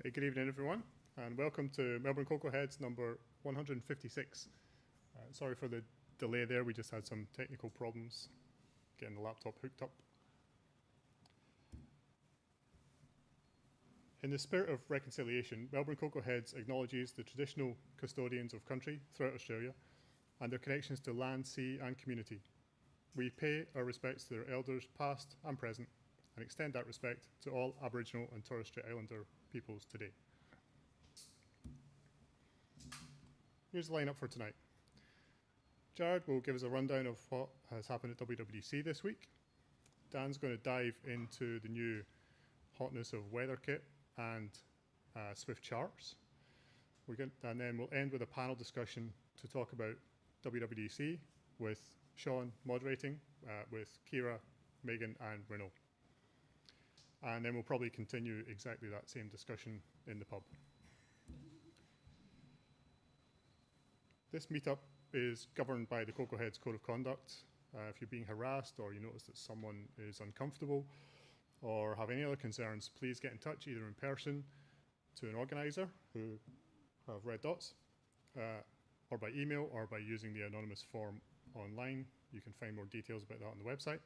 Hey, good evening, everyone, and welcome to Melbourne CocoaHeads number 156. Sorry for the delay there, we just had some technical problems getting the laptop hooked up. In the spirit of reconciliation, Melbourne CocoaHeads acknowledges the traditional custodians of country throughout Australia and their connections to land, sea and community. We pay our respects to their elders past and present and extend that respect to all Aboriginal and Torres Strait Islander peoples today. Here's the lineup for tonight. Jared will give us a rundown of what has happened at WWDC this week. Dan's going to dive into the new hotness of WeatherKit and Swift charts. And then we'll end with a panel discussion to talk about WWDC with Sean moderating, with Kira, Megan and Renault. And then we'll probably continue exactly that same discussion in the pub. This meetup is governed by the CocoaHeads Code of Conduct. If you're being harassed or you notice that someone is uncomfortable or have any other concerns, please get in touch either in person to an organizer who have red dots, or by email or by using the anonymous form online. You can find more details about that on the website.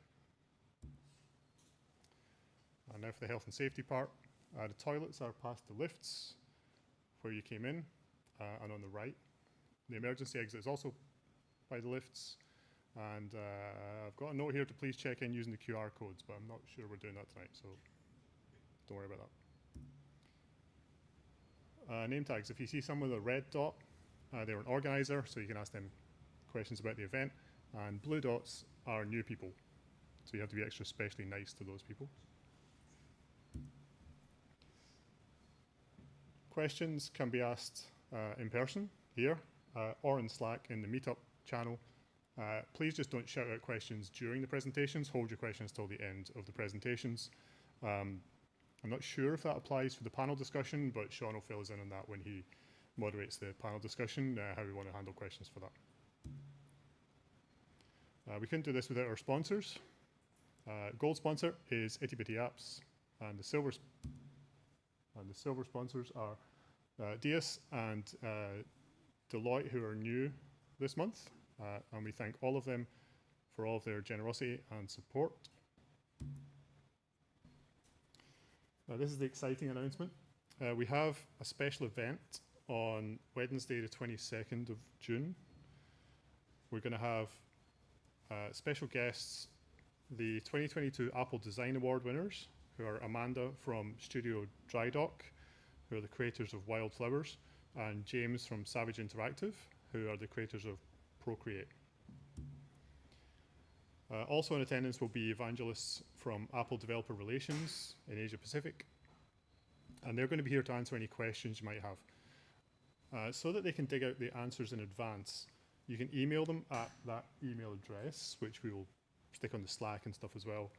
And now for the health and safety part. The toilets are past the lifts where you came in and on the right. The emergency exit is also by the lifts. And I've got a note here to please check in using the QR codes, but I'm not sure we're doing that tonight, so don't worry about that. Name tags. If you see someone with a red dot, they're an organizer, so you can ask them questions about the event. And blue dots are new people, so you have to be extra specially nice to those people. Questions can be asked in person here or in Slack in the Meetup channel. Please just don't shout out questions during the presentations. Hold your questions till the end of the presentations. I'm not sure if that applies for the panel discussion, but Sean will fill us in on that when he moderates the panel discussion, how we want to handle questions for that. We couldn't do this without our sponsors. Gold sponsor is Itty Bitty Apps, and the silver sponsors are Dias and Deloitte, who are new this month, and we thank all of them for all of their generosity and support. This is the exciting announcement. We have a special event on Wednesday the 22nd of June. We're going to have special guests, the 2022 Apple Design Award winners, who are Amanda from Studio Dry Dock, who are the creators of Wildflowers, and James from Savage Interactive, who are the creators of Procreate. Also in attendance will be evangelists from Apple Developer Relations in Asia Pacific, and they're going to be here to answer any questions you might have. So that they can dig out the answers in advance, you can email them at that email address, which we will stick on the Slack and stuff as well,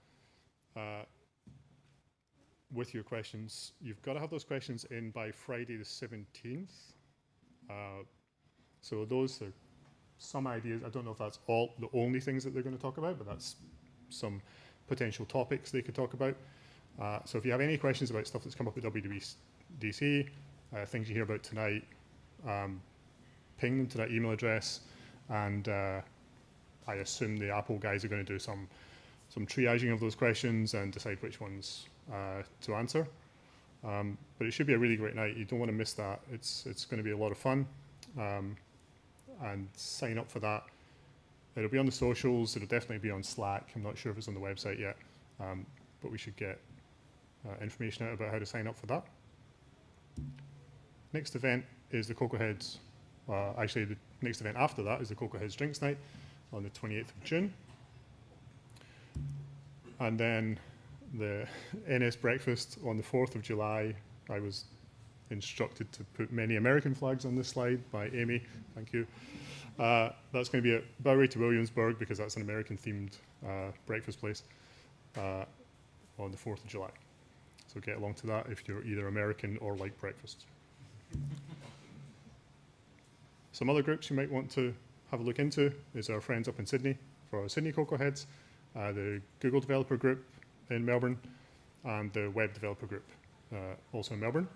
with your questions. You've got to have those questions in by Friday the 17th. So those are some ideas. I don't know if that's the only things that they're going to talk about, but that's some potential topics they could talk about. So if you have any questions about stuff that's come up at WWDC, things you hear about tonight, ping them to that email address, and I assume the Apple guys are going to do some triaging of those questions and decide which ones to answer. But it should be a really great night. You don't want to miss that. It's going to be a lot of fun. And sign up for that. It'll be on the socials. It'll definitely be on Slack. I'm not sure if it's on the website yet, but we should get information out about how to sign up for that. Next event is the CocoaHeads. Actually, the next event after that is the CocoaHeads Drinks Night on the 28th of June. And then the NS Breakfast on the 4th of July. I was instructed to put many American flags on this slide by Amy. Thank you. That's going to be at Bowery to Williamsburg, because that's an American-themed breakfast place on the 4th of July. So get along to that if you're either American or like breakfast. Some other groups you might want to have a look into is our friends up in Sydney for our Sydney CocoaHeads, the Google Developer Group in Melbourne, and the Web Developer Group, also in Melbourne.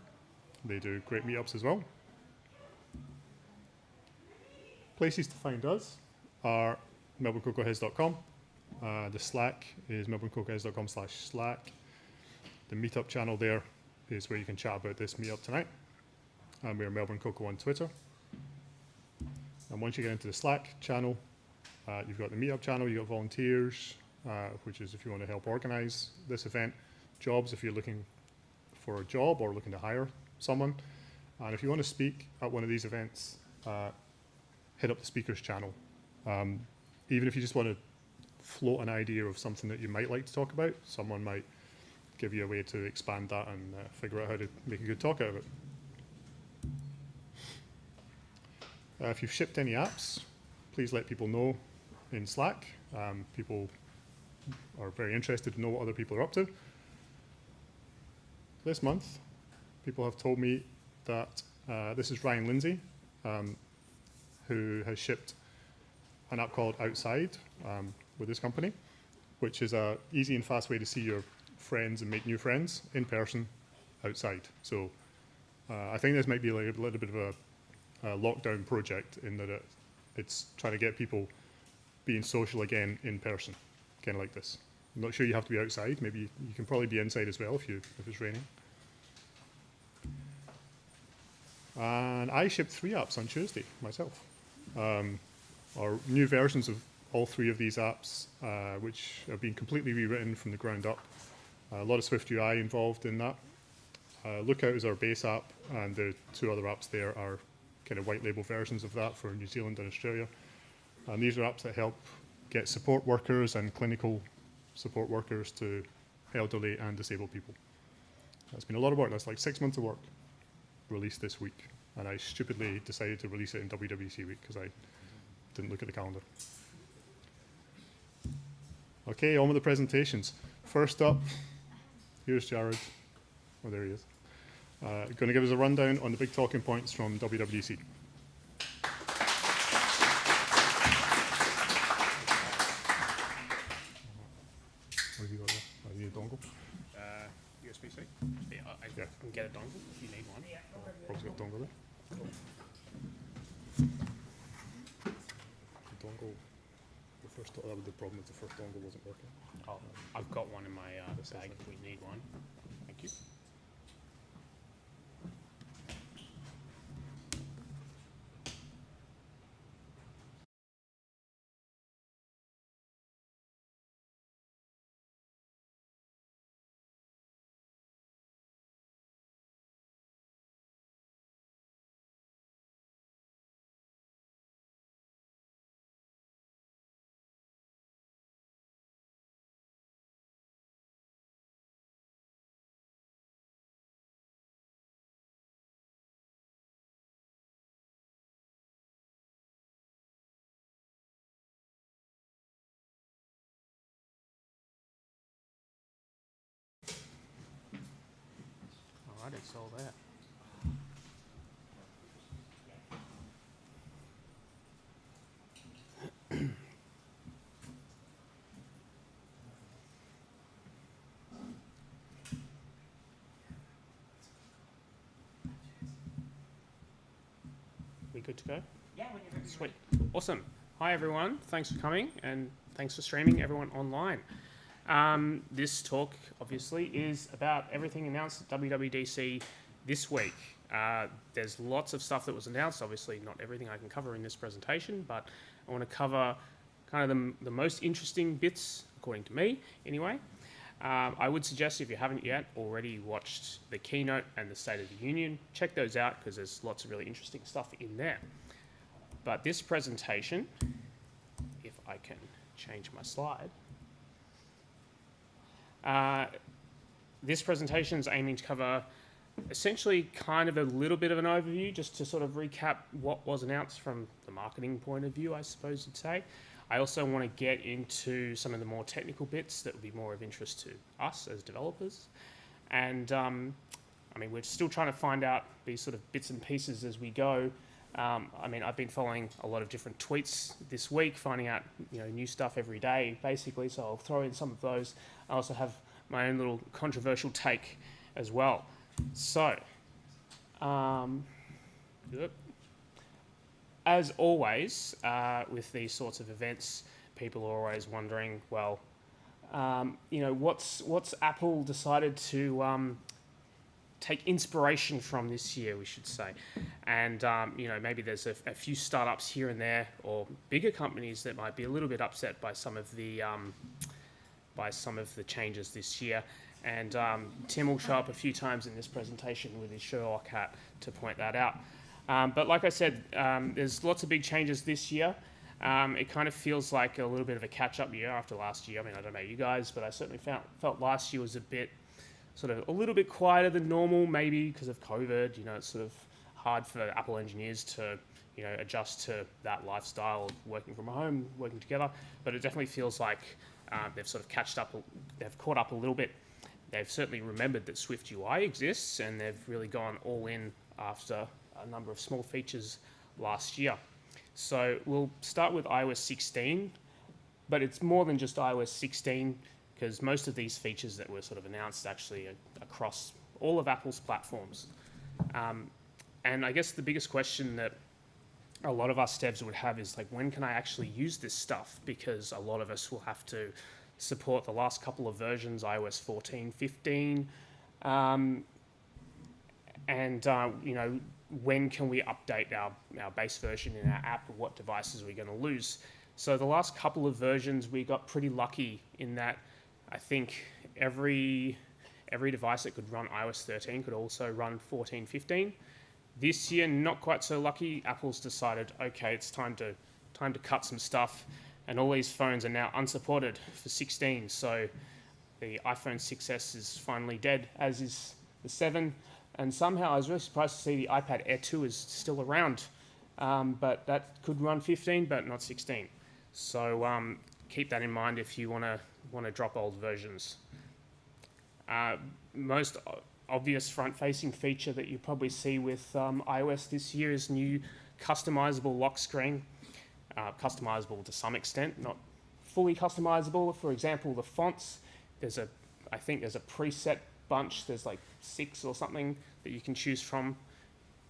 They do great meetups as well. Places to find us are melbournecocoaheads.com. The Slack is melbournecocoaheads.com/Slack. The Meetup channel there is where you can chat about this meetup tonight. And we're Melbourne Cocoa on Twitter. And once you get into the Slack channel, you've got the Meetup channel, you've got volunteers, which is if you want to help organize this event. Jobs, if you're looking for a job or looking to hire someone. And if you want to speak at one of these events, hit up the speakers channel. Even if you just want to float an idea of something that you might like to talk about, someone might give you a way to expand that and figure out how to make a good talk out of it. If you've shipped any apps, please let people know in Slack. People are very interested to know what other people are up to. This month, people have told me that this is Ryan Lindsay, who has shipped an app called Outside with this company, which is an easy and fast way to see your friends and make new friends in person outside. So I think this might be like a little bit of a lockdown project in that it's trying to get people being social again in person, kind of like this. I'm not sure you have to be outside. Maybe you can probably be inside as well if it's raining. And I shipped 3 apps on Tuesday myself. Our new versions of all 3 of these apps, which have been completely rewritten from the ground up. A lot of Swift UI involved in that. Lookout is our base app, and the 2 other apps there are kind of white label versions of that for New Zealand and Australia. And these are apps that help get support workers and clinical support workers to elderly and disabled people. That's been a lot of work. That's like 6 months of work released this week. And I stupidly decided to release it in WWDC week because I didn't look at the calendar. Okay, on with the presentations. First up, here's Jared. Oh, there he is. Going to give us a rundown on the big talking points from WWDC. What have you got there? Oh, you need a dongle? USB-C? Yeah, I can get a dongle if you need one. Rob's got a dongle there. Cool. The dongle, the problem is the first dongle wasn't working. Oh, I've got one in my bag if we need one. Thank you. Alright, it's all there. We good to go? Yeah, when you're ready. Sweet. Awesome. Hi everyone. Thanks for coming and thanks for streaming everyone online. This talk obviously is about everything announced at WWDC this week. There's lots of stuff that was announced. Obviously not everything I can cover in this presentation, but I want to cover kind of the most interesting bits, according to me anyway. I would suggest if you haven't yet already watched the keynote and the State of the Union, check those out because there's lots of really interesting stuff in there. But this presentation, if I can change my slide, this presentation is aiming to cover essentially kind of a little bit of an overview just to sort of recap what was announced from the marketing point of view, I suppose you'd say. I also want to get into some of the more technical bits that would be more of interest to us as developers. And I mean, we're still trying to find out these sort of bits and pieces as we go. I mean, I've been following a lot of different tweets this week, finding out new stuff every day, basically. So I'll throw in some of those. I also have my own little controversial take as well. So Yep. As always, with these sorts of events, people are always wondering, well, what's Apple decided to take inspiration from this year, we should say. And, maybe there's a few startups here and there or bigger companies that might be a little bit upset by some of the changes this year. And Tim will show up a few times in this presentation with his Sherlock hat to point that out. But like I said, there's lots of big changes this year. It kind of feels like a little bit of a catch-up year after last year. I mean, I don't know you guys, but I certainly felt last year was a little bit quieter than normal, maybe because of COVID. It's sort of hard for Apple engineers to, adjust to that lifestyle of working from home, working together. But it definitely feels like they've sort of they've caught up a little bit. They've certainly remembered that Swift UI exists, and they've really gone all in after a number of small features last year. So we'll start with iOS 16, but it's more than just iOS 16, because most of these features that were sort of announced actually are across all of Apple's platforms. And I guess the biggest question that a lot of us devs would have is, like, when can I actually use this stuff? Because a lot of us will have to support the last couple of versions, iOS 14, 15, when can we update our base version in our app, or what devices are we going to lose? So the last couple of versions, we got pretty lucky in that I think every device that could run iOS 13 could also run 14, 15. This year, not quite so lucky. Apple's decided, okay, it's time to cut some stuff, and all these phones are now unsupported for 16. So the iPhone 6S is finally dead, as is the 7. And somehow I was really surprised to see the iPad Air 2 is still around, but that could run 15, but not 16. So keep that in mind if you want to drop old versions. Most obvious front-facing feature that you probably see with iOS this year is new customizable lock screen. Customizable to some extent, not fully customizable. For example, the fonts. I think there's a preset bunch. There's like 6 or something that you can choose from.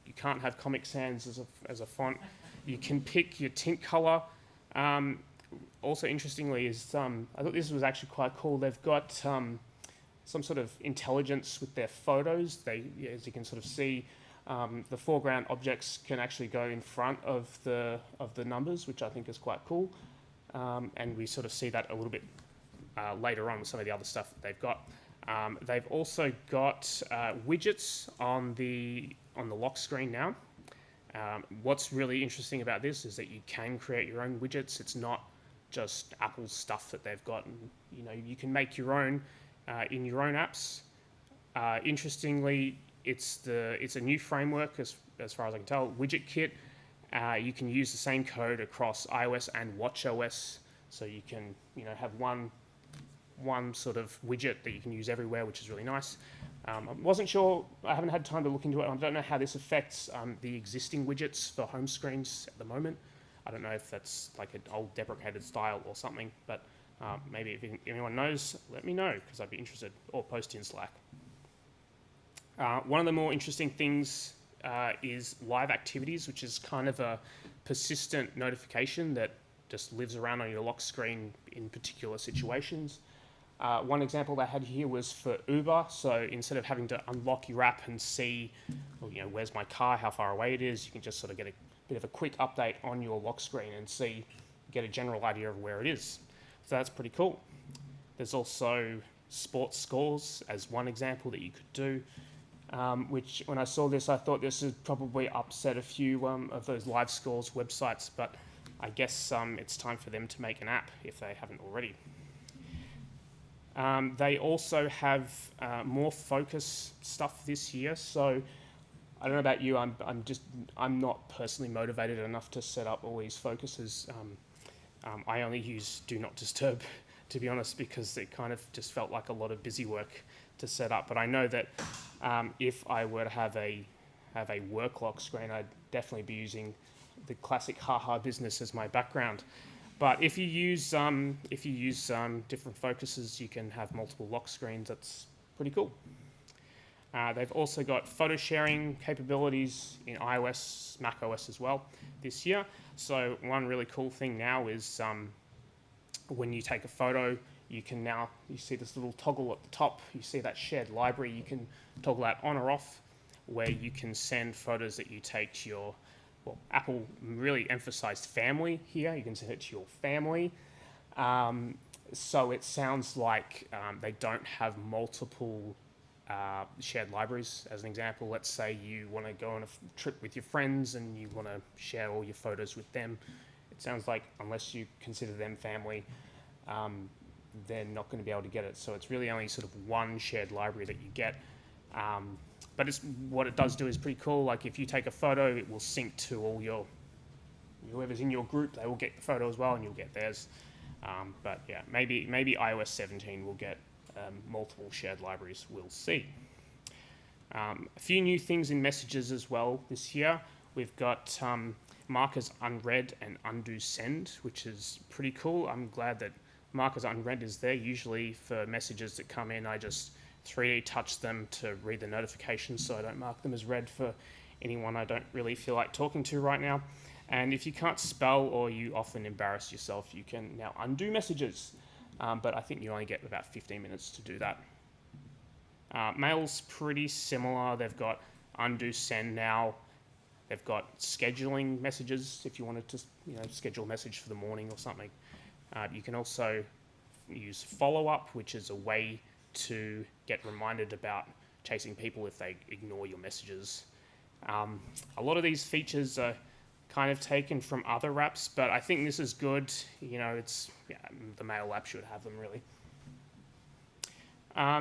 You can't have Comic Sans as a font. You can pick your tint color. Also, interestingly, is I thought this was actually quite cool. They've got some sort of intelligence with their photos. As you can sort of see, the foreground objects can actually go in front of the numbers, which I think is quite cool. And we sort of see that a little bit later on with some of the other stuff that they've got. They've also got widgets on the lock screen now. What's really interesting about this is that you can create your own widgets. It's not just Apple's stuff that they've got. And, you can make your own in your own apps. Interestingly, it's a new framework as far as I can tell, WidgetKit. You can use the same code across iOS and watchOS, so you can have one sort of widget that you can use everywhere, which is really nice. I wasn't sure, I haven't had time to look into it. I don't know how this affects the existing widgets for home screens at the moment. I don't know if that's like an old deprecated style or something, but maybe if anyone knows, let me know, because I'd be interested, or post in Slack. One of the more interesting things is live activities, which is kind of a persistent notification that just lives around on your lock screen in particular situations. One example they had here was for Uber. So instead of having to unlock your app and see, where's my car, how far away it is, you can just sort of get a bit of a quick update on your lock screen and get a general idea of where it is. So that's pretty cool. There's also sports scores as one example that you could do, which when I saw this, I thought this would probably upset a few of those live scores websites, but I guess it's time for them to make an app if they haven't already. They also have more focus stuff this year. So I don't know about you, I'm not personally motivated enough to set up all these focuses. I only use Do Not Disturb, to be honest, because it kind of just felt like a lot of busy work to set up. But I know that if I were to have a work lock screen, I'd definitely be using the classic haha business as my background. But if you use different focuses, you can have multiple lock screens. That's pretty cool. They've also got photo sharing capabilities in iOS, macOS as well this year. So one really cool thing now is when you take a photo, you see this little toggle at the top. You see that shared library. You can toggle that on or off, where you can send photos that you take to your, well, Apple really emphasized family here. You can send it to your family. So it sounds like they don't have multiple shared libraries. As an example, let's say you want to go on a trip with your friends and you want to share all your photos with them. It sounds like unless you consider them family, they're not going to be able to get it. So it's really only sort of one shared library that you get. But what it does do is pretty cool. Like if you take a photo, it will sync to all whoever's in your group. They will get the photo as well, and you'll get theirs. But yeah, maybe iOS 17 will get multiple shared libraries. We'll see. A few new things in messages as well this year. We've got markers unread and undo send, which is pretty cool. I'm glad that markers unread is there. Usually for messages that come in, I just 3D touch them to read the notifications, so I don't mark them as read for anyone I don't really feel like talking to right now. And if you can't spell or you often embarrass yourself, you can now undo messages. But I think you only get about 15 minutes to do that. Mail's pretty similar. They've got undo send now. They've got scheduling messages if you wanted to schedule a message for the morning or something. You can also use follow-up, which is a way to get reminded about chasing people if they ignore your messages. A lot of these features are kind of taken from other apps, but I think this is good. The Mail app should have them really.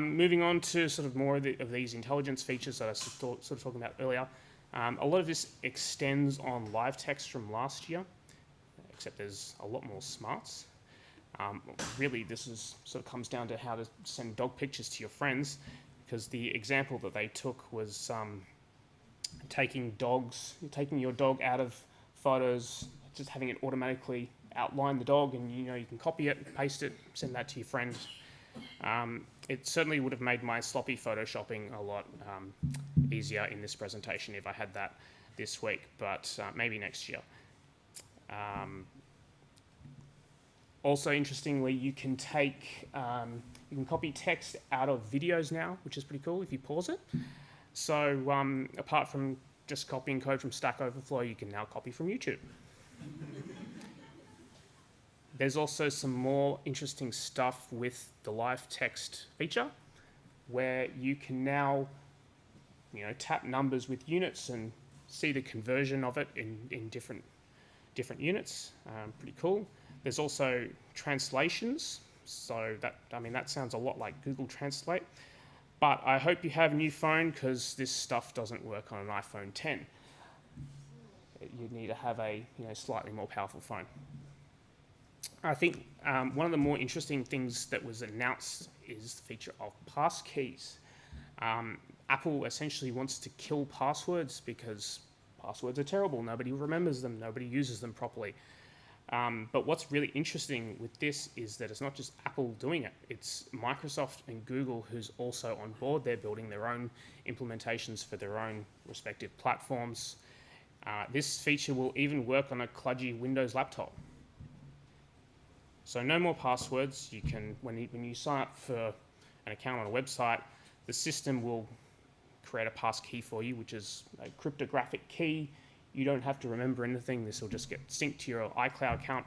Moving on to sort of more of these intelligence features that I was sort of talking about earlier. A lot of this extends on live text from last year, except there's a lot more smarts. Really, this sort of comes down to how to send dog pictures to your friends, because the example that they took was taking your dog out of photos, just having it automatically outline the dog, and you can copy it, paste it, send that to your friend. It certainly would have made my sloppy photoshopping a lot easier in this presentation if I had that this week, but maybe next year. Also, interestingly, you can copy text out of videos now, which is pretty cool if you pause it. So apart from just copying code from Stack Overflow, you can now copy from YouTube. There's also some more interesting stuff with the live text feature, where you can now tap numbers with units and see the conversion of it in different units. Pretty cool. There's also translations, so that sounds a lot like Google Translate. But I hope you have a new phone, because this stuff doesn't work on an iPhone 10. You need to have a slightly more powerful phone. I think one of the more interesting things that was announced is the feature of passkeys. Apple essentially wants to kill passwords because passwords are terrible. Nobody remembers them. Nobody uses them properly. But what's really interesting with this is that it's not just Apple doing it. It's Microsoft and Google who's also on board. They're building their own implementations for their own respective platforms. This feature will even work on a kludgy Windows laptop. So no more passwords. You can, when you sign up for an account on a website, the system will create a passkey for you, which is a cryptographic key. You don't have to remember anything. This will just get synced to your iCloud account.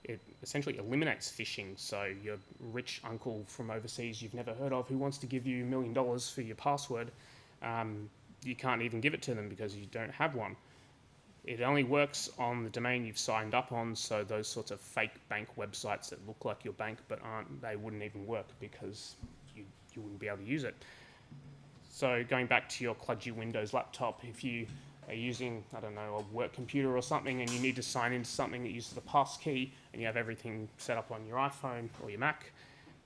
It essentially eliminates phishing. So your rich uncle from overseas you've never heard of who wants to give you $1 million for your password, you can't even give it to them because you don't have one. It only works on the domain you've signed up on, so those sorts of fake bank websites that look like your bank but aren't, they wouldn't even work because you wouldn't be able to use it. So going back to your kludgy Windows laptop, if you are using, I don't know, a work computer or something and you need to sign into something that uses the passkey and you have everything set up on your iPhone or your Mac,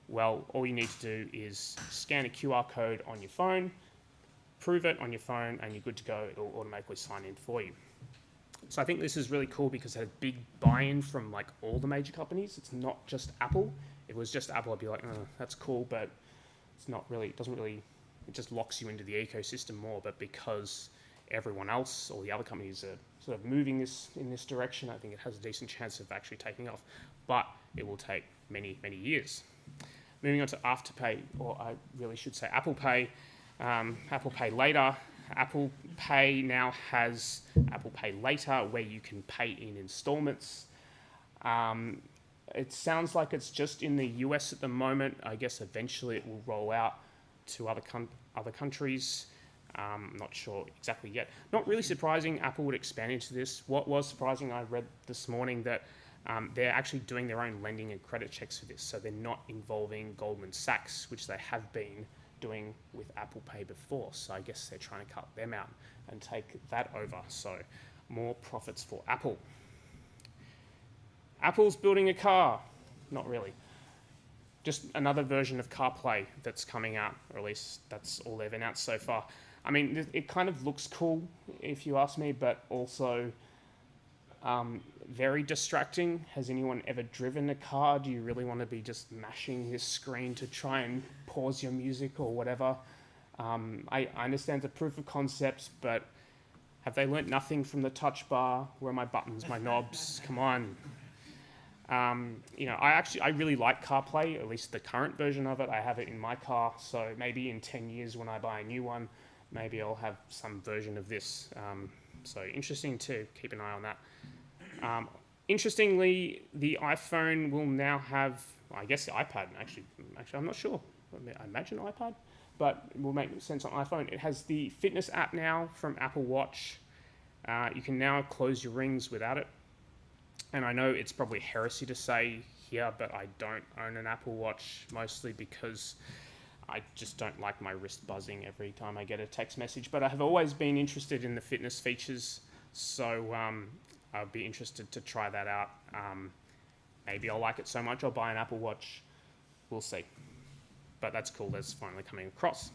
well, all you need to do is scan a QR code on your phone, prove it on your phone, and you're good to go. It'll automatically sign in for you. So I think this is really cool because it had big buy-in from like all the major companies. It's not just Apple. If it was just Apple, I'd be like, oh, that's cool, but it's not really, it doesn't really it just locks you into the ecosystem more. But because everyone else, all the other companies are sort of moving this in this direction, I think it has a decent chance of actually taking off. But it will take many, many years. Moving on to Afterpay, or I really should say Apple Pay. Apple Pay Later. Apple Pay now has Apple Pay Later, where you can pay in installments. It sounds like it's just in the US at the moment. I guess eventually it will roll out to other countries. Not sure exactly yet. Not really surprising Apple would expand into this. What was surprising, I read this morning that they're actually doing their own lending and credit checks for this. So they're not involving Goldman Sachs, which they have been doing with Apple Pay before. So I guess they're trying to cut them out and take that over. So more profits for Apple. Apple's building a car. Not really. Just another version of CarPlay that's coming out, or at least that's all they've announced so far. I mean, it kind of looks cool, if you ask me, but also very distracting. Has anyone ever driven a car? Do you really want to be just mashing this screen to try and pause your music or whatever? I understand the proof of concept, but have they learnt nothing from the touch bar? Where are my buttons, my knobs? Come on. I really like CarPlay, at least the current version of it. I have it in my car, so maybe in 10 years when I buy a new one, maybe I'll have some version of this. So interesting to keep an eye on that. Interestingly, the iPhone will now have, I guess the iPad, actually I'm not sure. I imagine iPad, but it will make sense on iPhone. It has the fitness app now from Apple Watch. You can now close your rings without it. And I know it's probably heresy to say here, but I don't own an Apple Watch, mostly because I just don't like my wrist buzzing every time I get a text message. But I have always been interested in the fitness features, so I'll be interested to try that out. Maybe I'll like it so much I'll buy an Apple Watch. We'll see. But that's cool, that's finally coming across.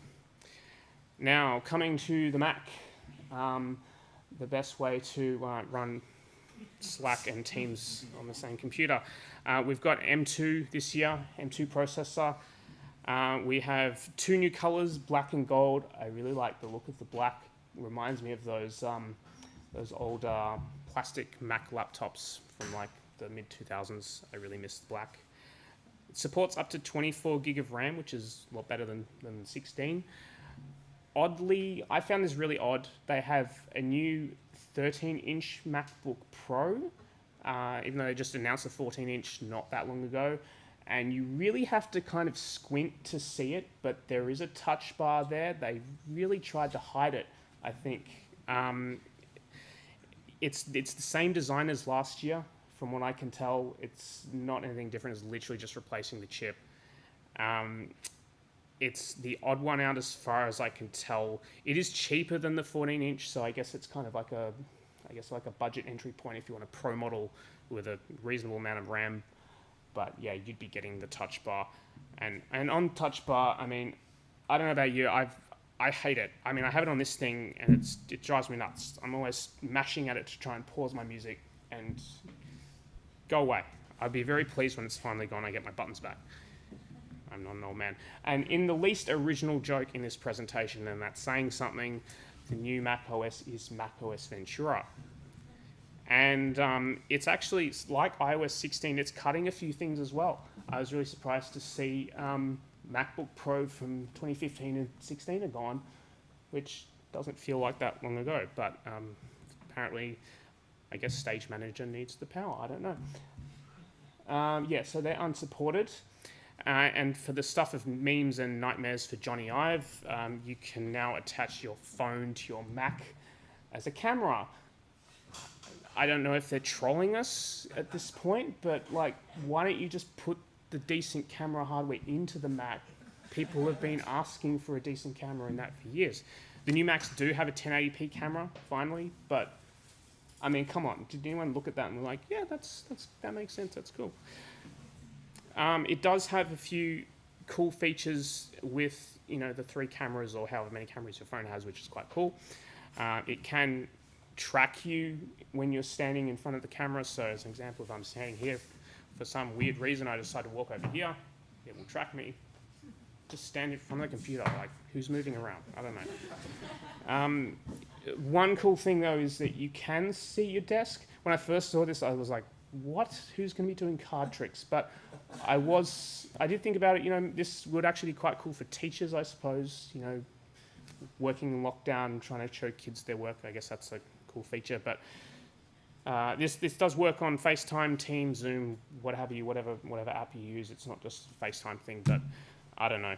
Now, coming to the Mac. The best way to run Slack and Teams on the same computer. We've got M2 this year, M2 processor. We have two new colors, black and gold. I really like the look of the black. It reminds me of those old plastic Mac laptops from like the mid-2000s. I really miss the black. It supports up to 24 gig of RAM, which is a lot better than 16. Oddly, I found this really odd. They have a new 13-inch MacBook Pro, even though they just announced the 14-inch not that long ago. And you really have to kind of squint to see it, but there is a touch bar there. They really tried to hide it, I think. It's the same design as last year, from what I can tell. It's not anything different. It's literally just replacing the chip. It's the odd one out as far as I can tell. It is cheaper than the 14-inch, so I guess it's kind of like a budget entry point if you want a pro model with a reasonable amount of RAM. But yeah, you'd be getting the touch bar. And on touch bar, I mean, I don't know about you, I hate it. I mean, I have it on this thing and it drives me nuts. I'm always mashing at it to try and pause my music and go away. I'd be very pleased when it's finally gone. I get my buttons back. I'm not an old man. And in the least original joke in this presentation, and that's saying something, the new Mac OS is Mac OS Ventura. And it's actually, like iOS 16, it's cutting a few things as well. I was really surprised to see MacBook Pro from 2015 and 16 are gone, which doesn't feel like that long ago. But apparently, I guess Stage Manager needs the power. I don't know. Yeah, so they're unsupported. And for the stuff of memes and nightmares for Johnny Ive, you can now attach your phone to your Mac as a camera. I don't know if they're trolling us at this point, but like, why don't you just put the decent camera hardware into the Mac? People have been asking for a decent camera in that for years. The new Macs do have a 1080p camera, finally, but I mean, come on, did anyone look at that and be like, yeah, that makes sense, that's cool. It does have a few cool features with, the 3 cameras or however many cameras your phone has, which is quite cool. It can track you when you're standing in front of the camera. So as an example, if I'm standing here, for some weird reason, I decide to walk over here, it will track me. just stand in front of the computer. Like, who's moving around? I don't know. One cool thing, though, is that you can see your desk. When I first saw this, I was like, what? Who's going to be doing card tricks? But I did think about it, you know, this would actually be quite cool for teachers, I suppose, you know, working in lockdown, trying to show kids their work. I guess that's a cool feature. But this does work on FaceTime, Teams, Zoom, whatever app you use. It's not just a FaceTime thing, but I don't know.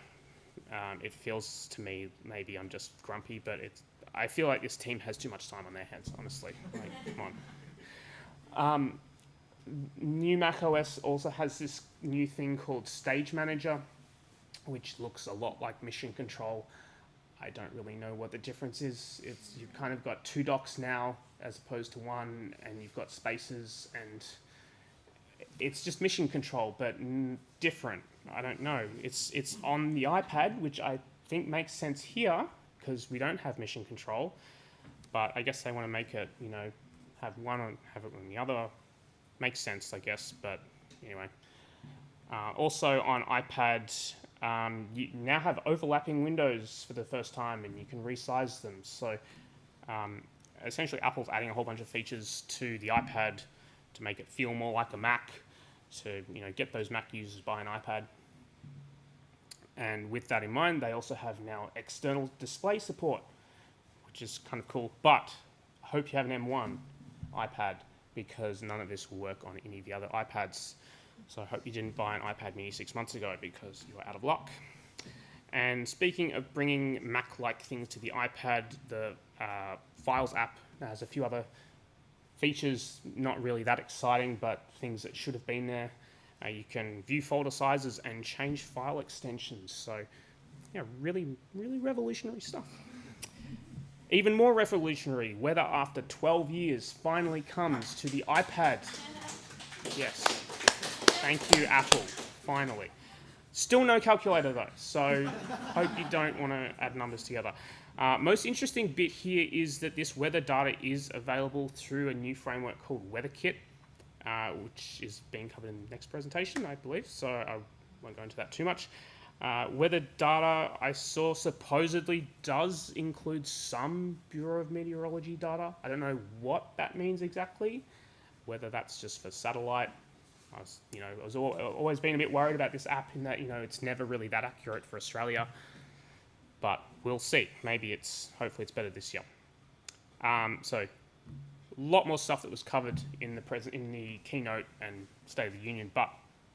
It feels to me, maybe I'm just grumpy, but I feel like this team has too much time on their hands, honestly. Like, come on. New macOS also has this new thing called Stage Manager, which looks a lot like Mission Control. I don't really know what the difference is. You've kind of got 2 docks now as opposed to 1, and you've got spaces, and it's just Mission Control, but different. I don't know. It's on the iPad, which I think makes sense here because we don't have Mission Control, but I guess they want to make it, you know, have one and have it on the other. Makes sense, I guess, but anyway. Also on iPad, you now have overlapping windows for the first time, and you can resize them. So essentially, Apple's adding a whole bunch of features to the iPad to make it feel more like a Mac, to, you know, get those Mac users by an iPad. And with that in mind, they also have now external display support, which is kind of cool. But I hope you have an M1 iPad, because none of this will work on any of the other iPads. So I hope you didn't buy an iPad mini 6 months ago, because you are out of luck. And speaking of bringing Mac-like things to the iPad, the Files app has a few other features, not really that exciting, but things that should have been there. You can view folder sizes and change file extensions. So, yeah, really, really revolutionary stuff. Even more revolutionary, weather after 12 years finally comes to the iPad. Yes. Thank you, Apple. Finally. Still no calculator, though, so hope you don't want to add numbers together. Most interesting bit here is that this weather data is available through a new framework called WeatherKit, which is being covered in the next presentation, I believe, so I won't go into that too much. Weather data, I saw, supposedly does include some Bureau of Meteorology data. I don't know what that means exactly, whether that's just for satellite. I was always been a bit worried about this app in that, you know, it's never really that accurate for Australia, but we'll see. Hopefully it's better this year. So a lot more stuff that was covered in the keynote and State of the Union, but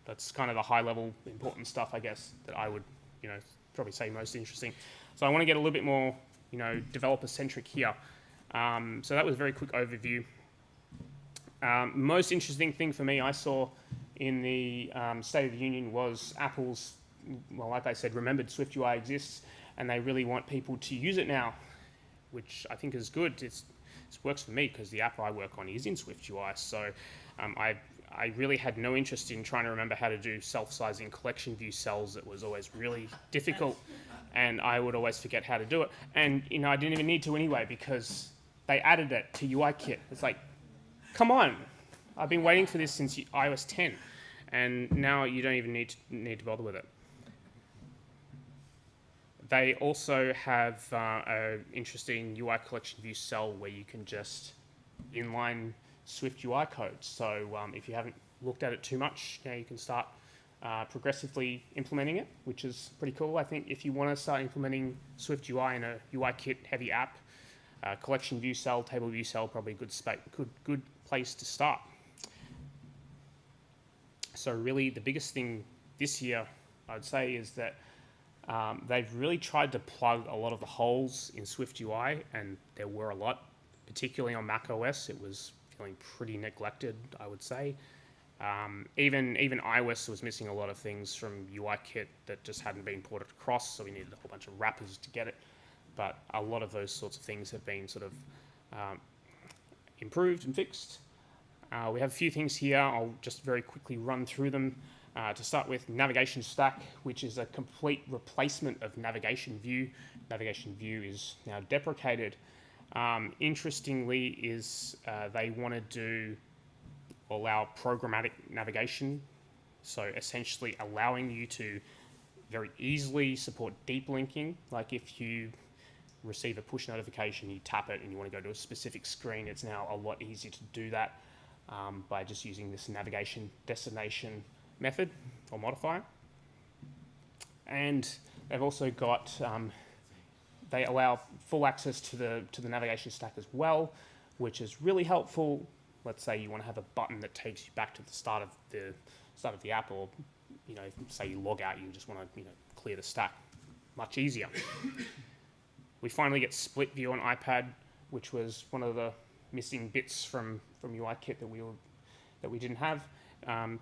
that's kind of the high-level important stuff, I guess, that I would, you know, probably say most interesting. So I want to get a little bit more, you know, developer-centric here. So that was a very quick overview. Most interesting thing for me I saw in the State of the Union was Apple's, well, like I said, remembered SwiftUI exists, and they really want people to use it now, which I think is good. It works for me because the app I work on is in SwiftUI, so I really had no interest in trying to remember how to do self-sizing collection view cells. It was always really difficult, and I would always forget how to do it. And, you know, I didn't even need to anyway, because they added it to UIKit. It's like, come on, I've been waiting for this since iOS 10, and now you don't even need to bother with it. They also have an interesting UI collection view cell where you can just inline Swift UI code. So if you haven't looked at it too much, now you can start progressively implementing it, which is pretty cool. I think if you want to start implementing Swift UI in a UIKit heavy app, collection view cell, table view cell, probably a good place to start. So really the biggest thing this year, I would say, is that they've really tried to plug a lot of the holes in Swift UI, and there were a lot, particularly on macOS. It was feeling pretty neglected, I would say. Even iOS was missing a lot of things from UIKit that just hadn't been ported across, so we needed a whole bunch of wrappers to get it. But a lot of those sorts of things have been sort of improved and fixed. We have a few things here. I'll just very quickly run through them. To start with, Navigation Stack, which is a complete replacement of Navigation View. Navigation View is now deprecated. Interestingly, is they want to allow programmatic navigation, so essentially allowing you to very easily support deep linking. Like if you receive a push notification, you tap it and you want to go to a specific screen, it's now a lot easier to do that by just using this navigation destination method or modifier. And they've also got, they allow full access to the navigation stack as well, which is really helpful. Let's say you want to have a button that takes you back to the start of the app, or say you log out, you just want to clear the stack. Much easier. We finally get split view on iPad, which was one of the missing bits from UIKit that we didn't have.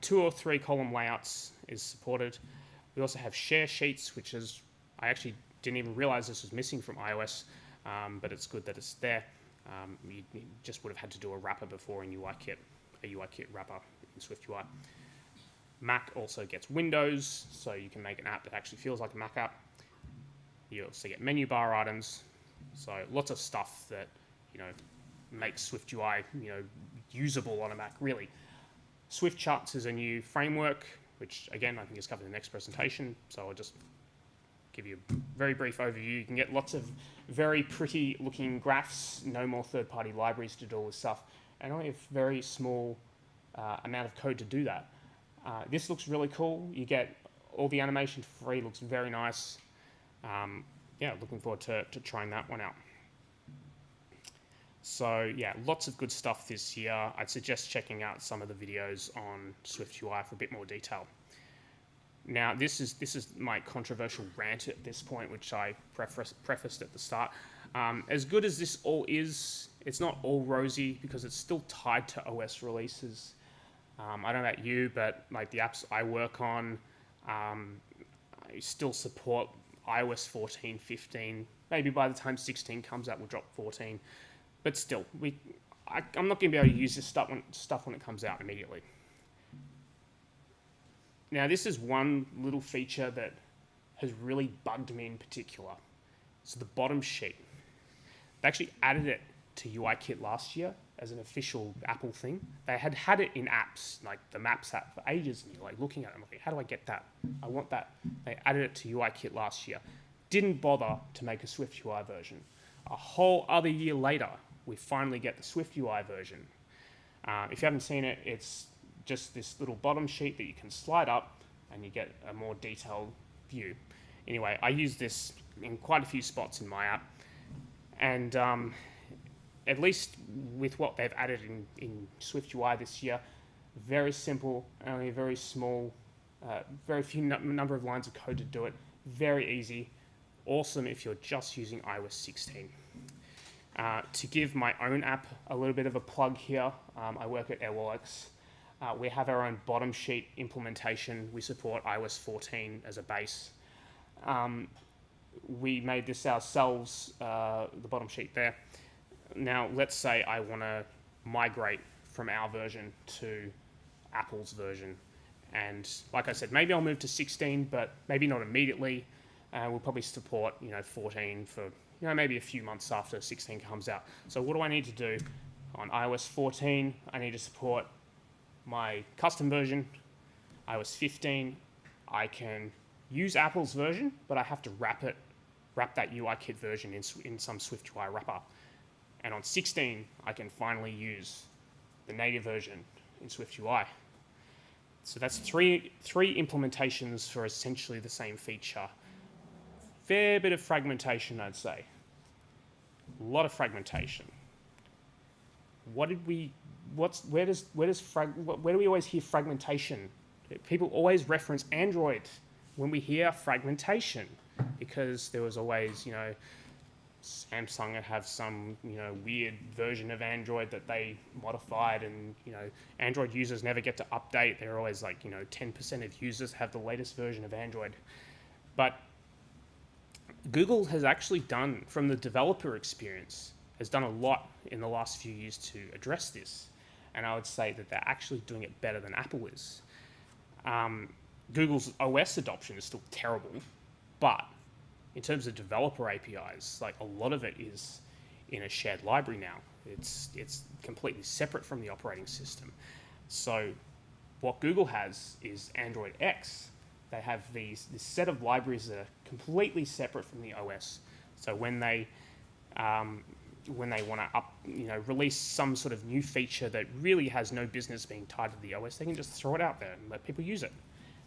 2 or 3 column layouts is supported. We also have share sheets, which is, I actually didn't even realize this was missing from iOS, but it's good that it's there. You just would have had to do a wrapper before in UIKit, a UIKit wrapper in SwiftUI. Mac also gets Windows, so you can make an app that actually feels like a Mac app. You also get menu bar items, so lots of stuff that makes SwiftUI usable on a Mac. Really, Swift Charts is a new framework, which again I think is covered in the next presentation. So I'll just give you a very brief overview. You can get lots of very pretty looking graphs, no more third-party libraries to do all this stuff, and only a very small amount of code to do that. This looks really cool. You get all the animation for free, looks very nice. Yeah, looking forward to trying that one out. So yeah, lots of good stuff this year. I'd suggest checking out some of the videos on SwiftUI for a bit more detail. Now, this is my controversial rant at this point, which I prefaced at the start. As good as this all is, it's not all rosy because it's still tied to OS releases. I don't know about you, but like the apps I work on, I still support iOS 14, 15. Maybe by the time 16 comes out, we'll drop 14. But still, I'm not going to be able to use this stuff when it comes out immediately. Now, this is one little feature that has really bugged me in particular. So the bottom sheet. They actually added it to UIKit last year as an official Apple thing. They had it in apps, like the Maps app, for ages, and you're like looking at it, I'm like, how do I get that? I want that. They added it to UIKit last year. Didn't bother to make a SwiftUI version. A whole other year later, we finally get the SwiftUI version. If you haven't seen it, it's just this little bottom sheet that you can slide up and you get a more detailed view. Anyway, I use this in quite a few spots in my app, and at least with what they've added in SwiftUI this year, very simple, only a very small, very few number of lines of code to do it, very easy, awesome if you're just using iOS 16. To give my own app a little bit of a plug here, I work at Airwallex. We have our own bottom sheet implementation. We support iOS 14 as a base. We made this ourselves, the bottom sheet there. Now, let's say I want to migrate from our version to Apple's version. And like I said, maybe I'll move to 16, but maybe not immediately. We'll probably support 14 for maybe a few months after 16 comes out. So what do I need to do? On iOS 14, I need to support my custom version. iOS 15, I can use Apple's version, but I have to wrap that UIKit version in some SwiftUI wrapper. And on 16, I can finally use the native version in SwiftUI. So that's three implementations for essentially the same feature. Fair bit of fragmentation, I'd say. A lot of fragmentation. Where do we always hear fragmentation? People always reference Android when we hear fragmentation, because there was always, Samsung would have some, weird version of Android that they modified, and, Android users never get to update. They're always like, 10% of users have the latest version of Android. But Google has actually done, from the developer experience, has done a lot in the last few years to address this. And I would say that they're actually doing it better than Apple is. Google's OS adoption is still terrible, but in terms of developer APIs, like a lot of it is in a shared library now. It's completely separate from the operating system. So what Google has is Android X, they have this set of libraries that are completely separate from the OS. So when they want to release some sort of new feature that really has no business being tied to the OS, they can just throw it out there and let people use it.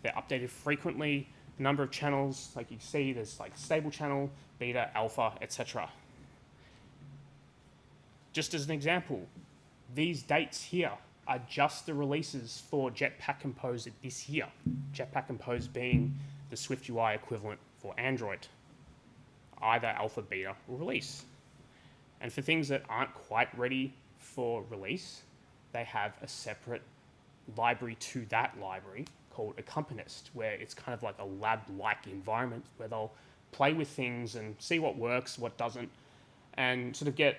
They're updated frequently. Number of channels, like you see, there's like stable channel, beta, alpha, etc. Just as an example, these dates here are just the releases for Jetpack Compose this year. Jetpack Compose being the SwiftUI equivalent for Android, either alpha, beta, or release. And for things that aren't quite ready for release, they have a separate library to that library called Accompanist, where it's kind of like a lab-like environment where they'll play with things and see what works, what doesn't, and sort of get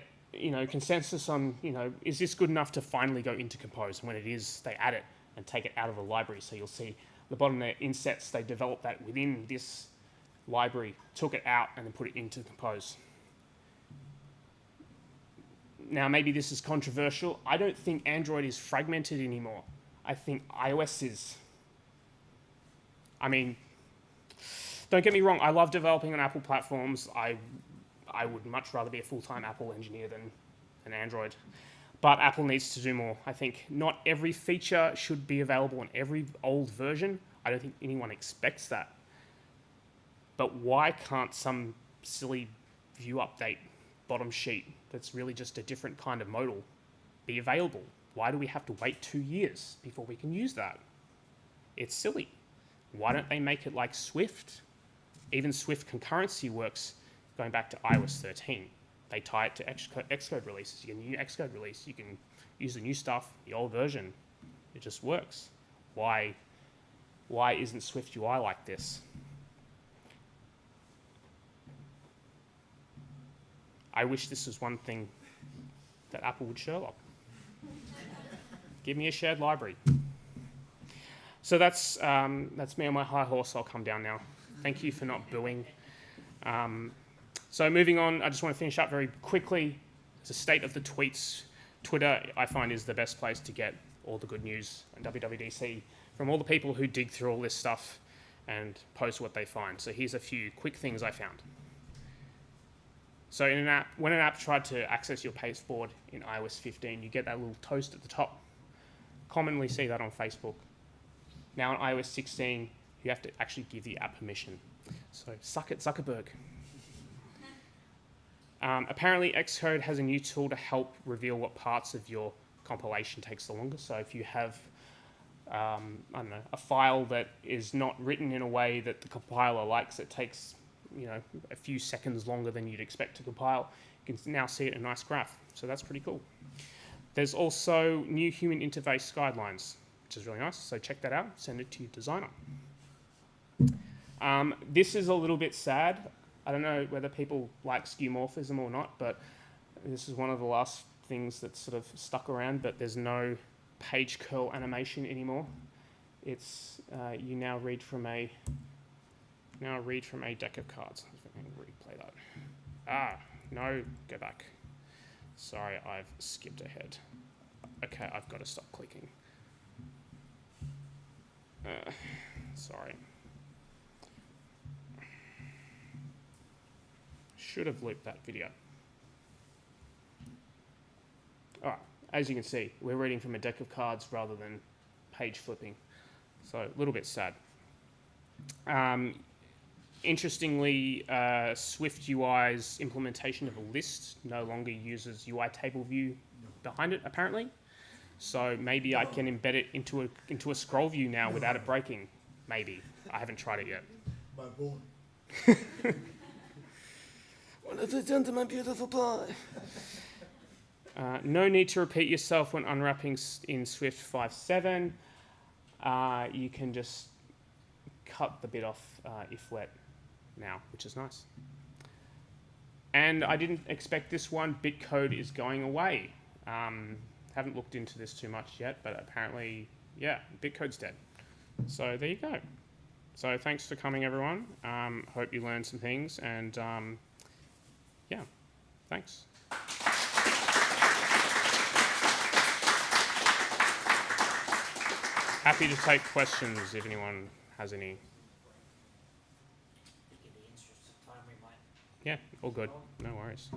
consensus on, is this good enough to finally go into Compose? And when it is, they add it and take it out of the library. So you'll see the bottom there, insets, they developed that within this library, took it out and then put it into Compose. Now, maybe this is controversial. I don't think Android is fragmented anymore. I think iOS is. I mean, don't get me wrong, I love developing on Apple platforms. I would much rather be a full-time Apple engineer than an Android. But Apple needs to do more. I think not every feature should be available on every old version. I don't think anyone expects that. But why can't some silly view update bottom sheet that's really just a different kind of modal be available? Why do we have to wait 2 years before we can use that? It's silly. Why don't they make it like Swift? Even Swift concurrency works going back to iOS 13. They tie it to Xcode releases. You get a new Xcode release, you can use the new stuff, the old version. It just works. Why isn't Swift UI like this? I wish this was one thing that Apple would Sherlock. Give me a shared library. So that's me on my high horse. I'll come down now. Thank you for not booing. So moving on, I just want to finish up very quickly. The state of the tweets. Twitter, I find, is the best place to get all the good news on WWDC from all the people who dig through all this stuff and post what they find. So here's a few quick things I found. So in an app, when an app tried to access your pasteboard in iOS 15, you get that little toast at the top. Commonly see that on Facebook. Now in iOS 16, you have to actually give the app permission. So suck it, Zuckerberg. Apparently, Xcode has a new tool to help reveal what parts of your compilation takes the longest. So if you have, a file that is not written in a way that the compiler likes, it takes, a few seconds longer than you'd expect to compile, you can now see it in a nice graph. So that's pretty cool. There's also new human interface guidelines, which is really nice. So check that out, send it to your designer. This is a little bit sad. I don't know whether people like skeuomorphism or not, but this is one of the last things that's sort of stuck around, but there's no page curl animation anymore. It's, you now read from a deck of cards. If I can replay that. No, go back. Sorry, I've skipped ahead. Okay, I've got to stop clicking. Sorry. Should have looped that video. All right, as you can see, we're reading from a deck of cards rather than page flipping. So a little bit sad. Interestingly, SwiftUI's implementation of a list no longer uses UI table view behind it, apparently. So maybe I can embed it into a scroll view now without it breaking. Maybe. I haven't tried it yet. My boy. What have they done to my beautiful boy? No need to repeat yourself when unwrapping in Swift 5.7. You can just cut the bit off if wet now, which is nice. And I didn't expect this one. Bitcode is going away. Haven't looked into this too much yet, but apparently, yeah, Bitcode's dead. So there you go. So thanks for coming, everyone. Hope you learned some things, and yeah, thanks. Happy to take questions if anyone has any. Yeah, all good. No worries.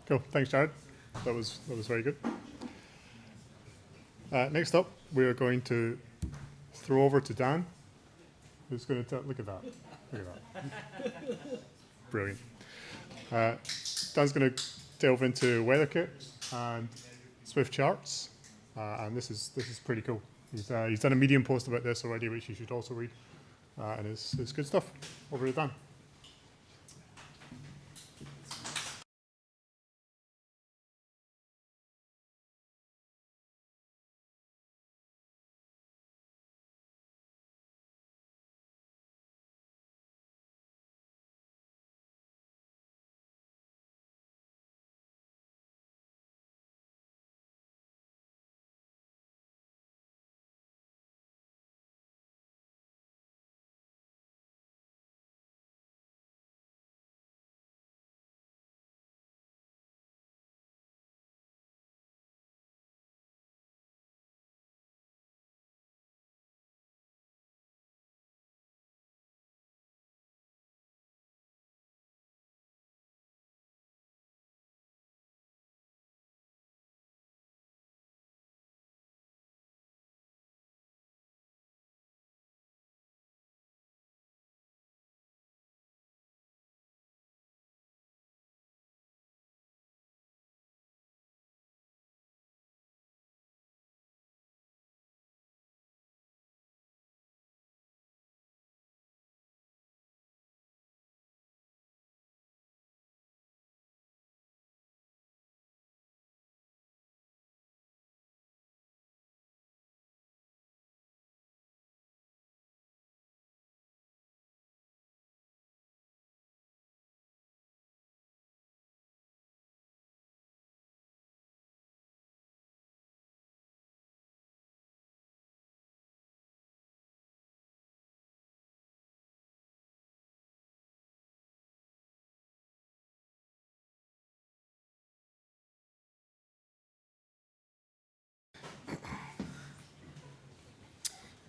Cool. Thanks, Jared. That was very good. Next up, we are going to throw over to Dan, who's going to look at that. Look at that. Brilliant. Dan's going to delve into WeatherKit and Swift charts, and this is pretty cool. He's done a Medium post about this already, which you should also read, and it's good stuff. Over to Dan.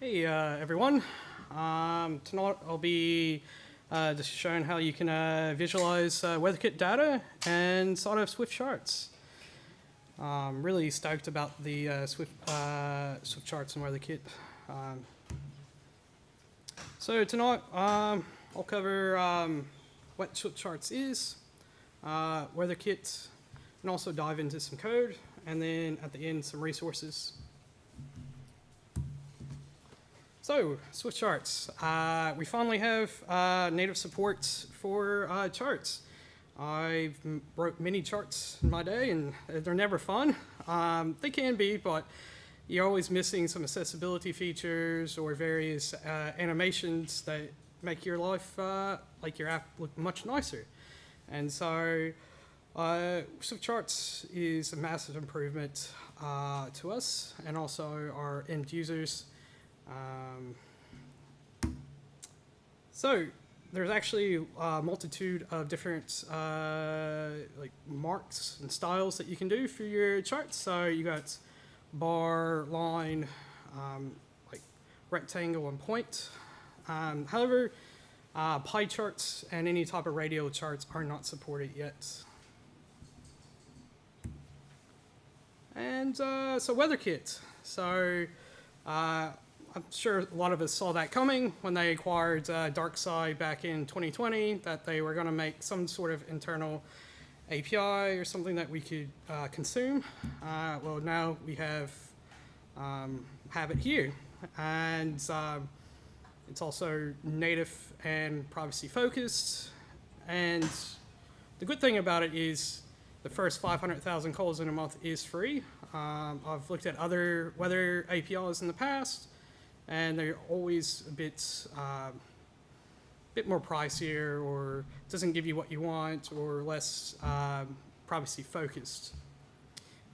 Hey everyone, tonight I'll be just showing how you can visualize WeatherKit data and sort of Swift charts. I'm really stoked about the Swift charts and WeatherKit. So tonight I'll cover what Swift charts is, WeatherKit, and also dive into some code, and then at the end some resources. So, Swift charts. We finally have native support for charts. I've wrote many charts in my day, and they're never fun. They can be, but you're always missing some accessibility features or various animations that make your life, like your app, look much nicer. And so, Swift charts is a massive improvement to us and also our end users. So there's actually a multitude of different like marks and styles that you can do for your charts. So you got bar, line, like rectangle and point. However, pie charts and any type of radial charts are not supported yet. And so WeatherKit. So I'm sure a lot of us saw that coming when they acquired DarkSide back in 2020, that they were going to make some sort of internal API or something that we could consume. Well, now we have it here. And it's also native and privacy focused. And the good thing about it is the first 500,000 calls in a month is free. I've looked at other weather APIs in the past, and they're always a bit more pricier, or doesn't give you what you want, or less privacy focused.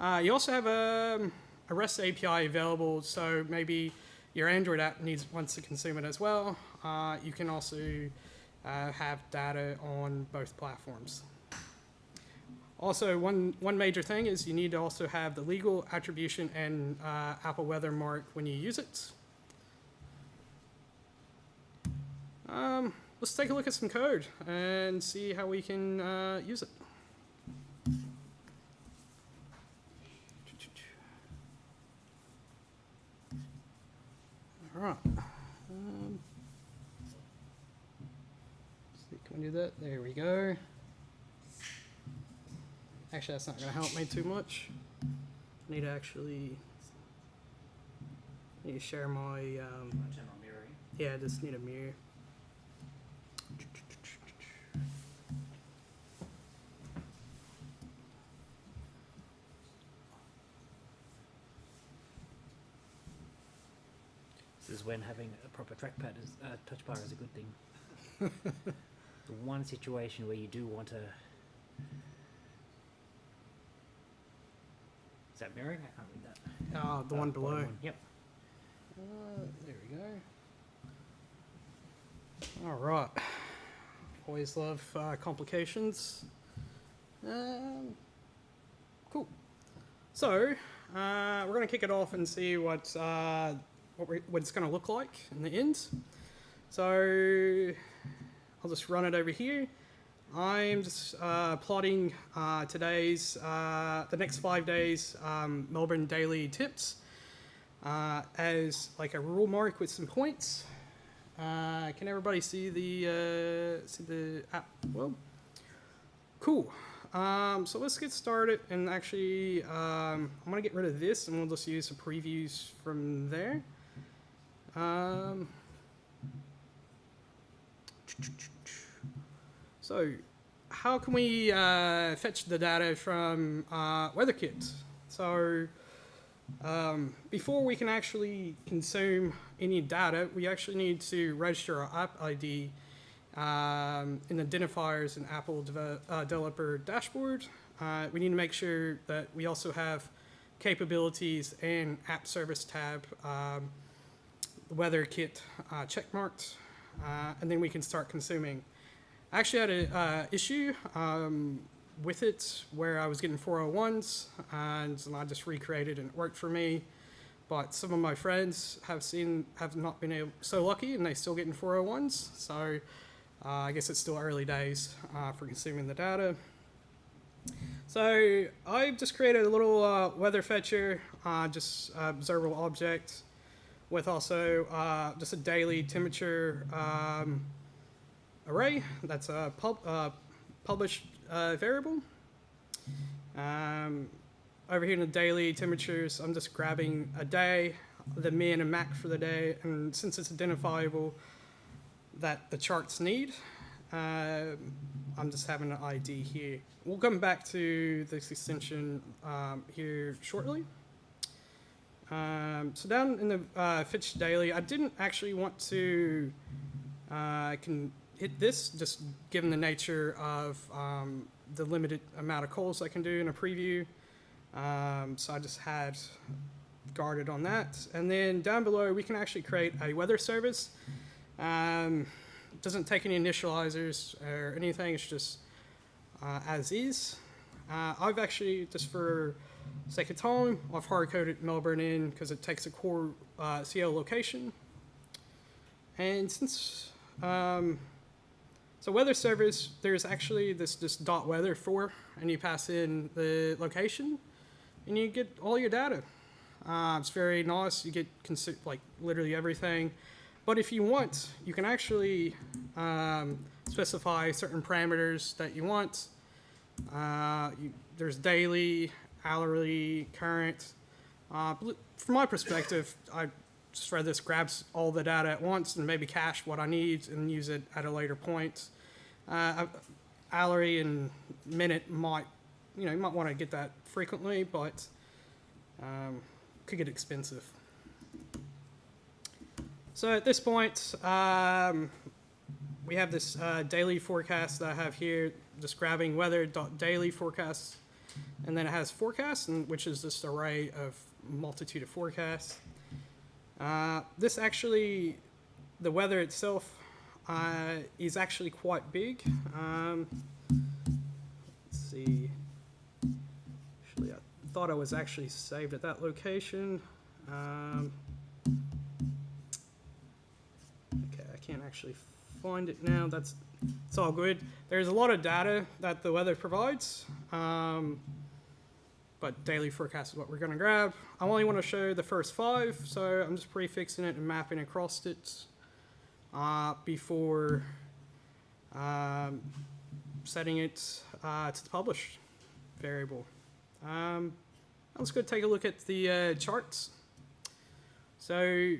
You also have a REST API available, so maybe your Android app wants to consume it as well. You can also have data on both platforms. Also, one major thing is you need to also have the legal attribution and Apple Weather mark when you use it. Let's take a look at some code and see how we can use it. All right. Can we do that? There we go. Actually, that's not going to help me too much. I need to share my. Yeah, I just need a mirror. This is when having a proper trackpad touch bar is a good thing. The one situation where you do want to. Is that mirroring? I can't read that. The one below. One. Yep. There we go. All right. Always love complications. Cool. So we're going to kick it off and see what it's going to look like in the end. So I'll just run it over here. I'm just plotting the next 5 days Melbourne daily tips as like a rule mark with some points. Can everybody see the app? Well, cool. So let's get started, and actually I'm gonna get rid of this, and we'll just use the previews from there. So how can we fetch the data from WeatherKit? So before we can actually consume any data, we actually need to register our app ID in identifiers in Apple Developer Dashboard. We need to make sure that we also have capabilities in App Service tab, the WeatherKit checkmarked, and then we can start consuming. I actually had an issue with it where I was getting 401s, and I just recreated and it worked for me. But some of my friends have not been so lucky, and they're still getting 401s. So I guess it's still early days for consuming the data. So I've just created a little weather fetcher, just observable object, with also just a daily temperature array. That's a published variable. Over here in the daily temperatures, I'm just grabbing a day, the min and max for the day, and since it's identifiable that the charts need, I'm just having an ID here. We'll come back to this extension here shortly. So down in the Fitch Daily, I didn't actually want to can hit this, just given the nature of the limited amount of calls I can do in a preview. So I just had guarded on that. And then down below, we can actually create a weather service. It doesn't take any initializers or anything, it's just as is. I've actually, just for sake of time, I've hard-coded Melbourne in because it takes a core CL location. And since, so weather service, there's actually this dot weather for, and you pass in the location, and you get all your data. It's very nice. You get like literally everything. But if you want, you can actually specify certain parameters that you want. There's daily, hourly, current. From my perspective, I just rather this grabs all the data at once and maybe cache what I need and use it at a later point. Hourly and minute might, you might want to get that frequently, but could get expensive. So at this point, we have this daily forecast that I have here, just grabbing weather.daily forecasts, and then it has forecasts, which is just an array of multitude of forecasts. This actually, the weather itself is actually quite big. Let's see. Actually, I thought I was actually saved at that location. Okay, I can't actually find it now. It's all good. There's a lot of data that the weather provides, but daily forecast is what we're going to grab. I only want to show the first 5, so I'm just prefixing it and mapping across it before setting it to the publish variable. Let's go take a look at the charts. So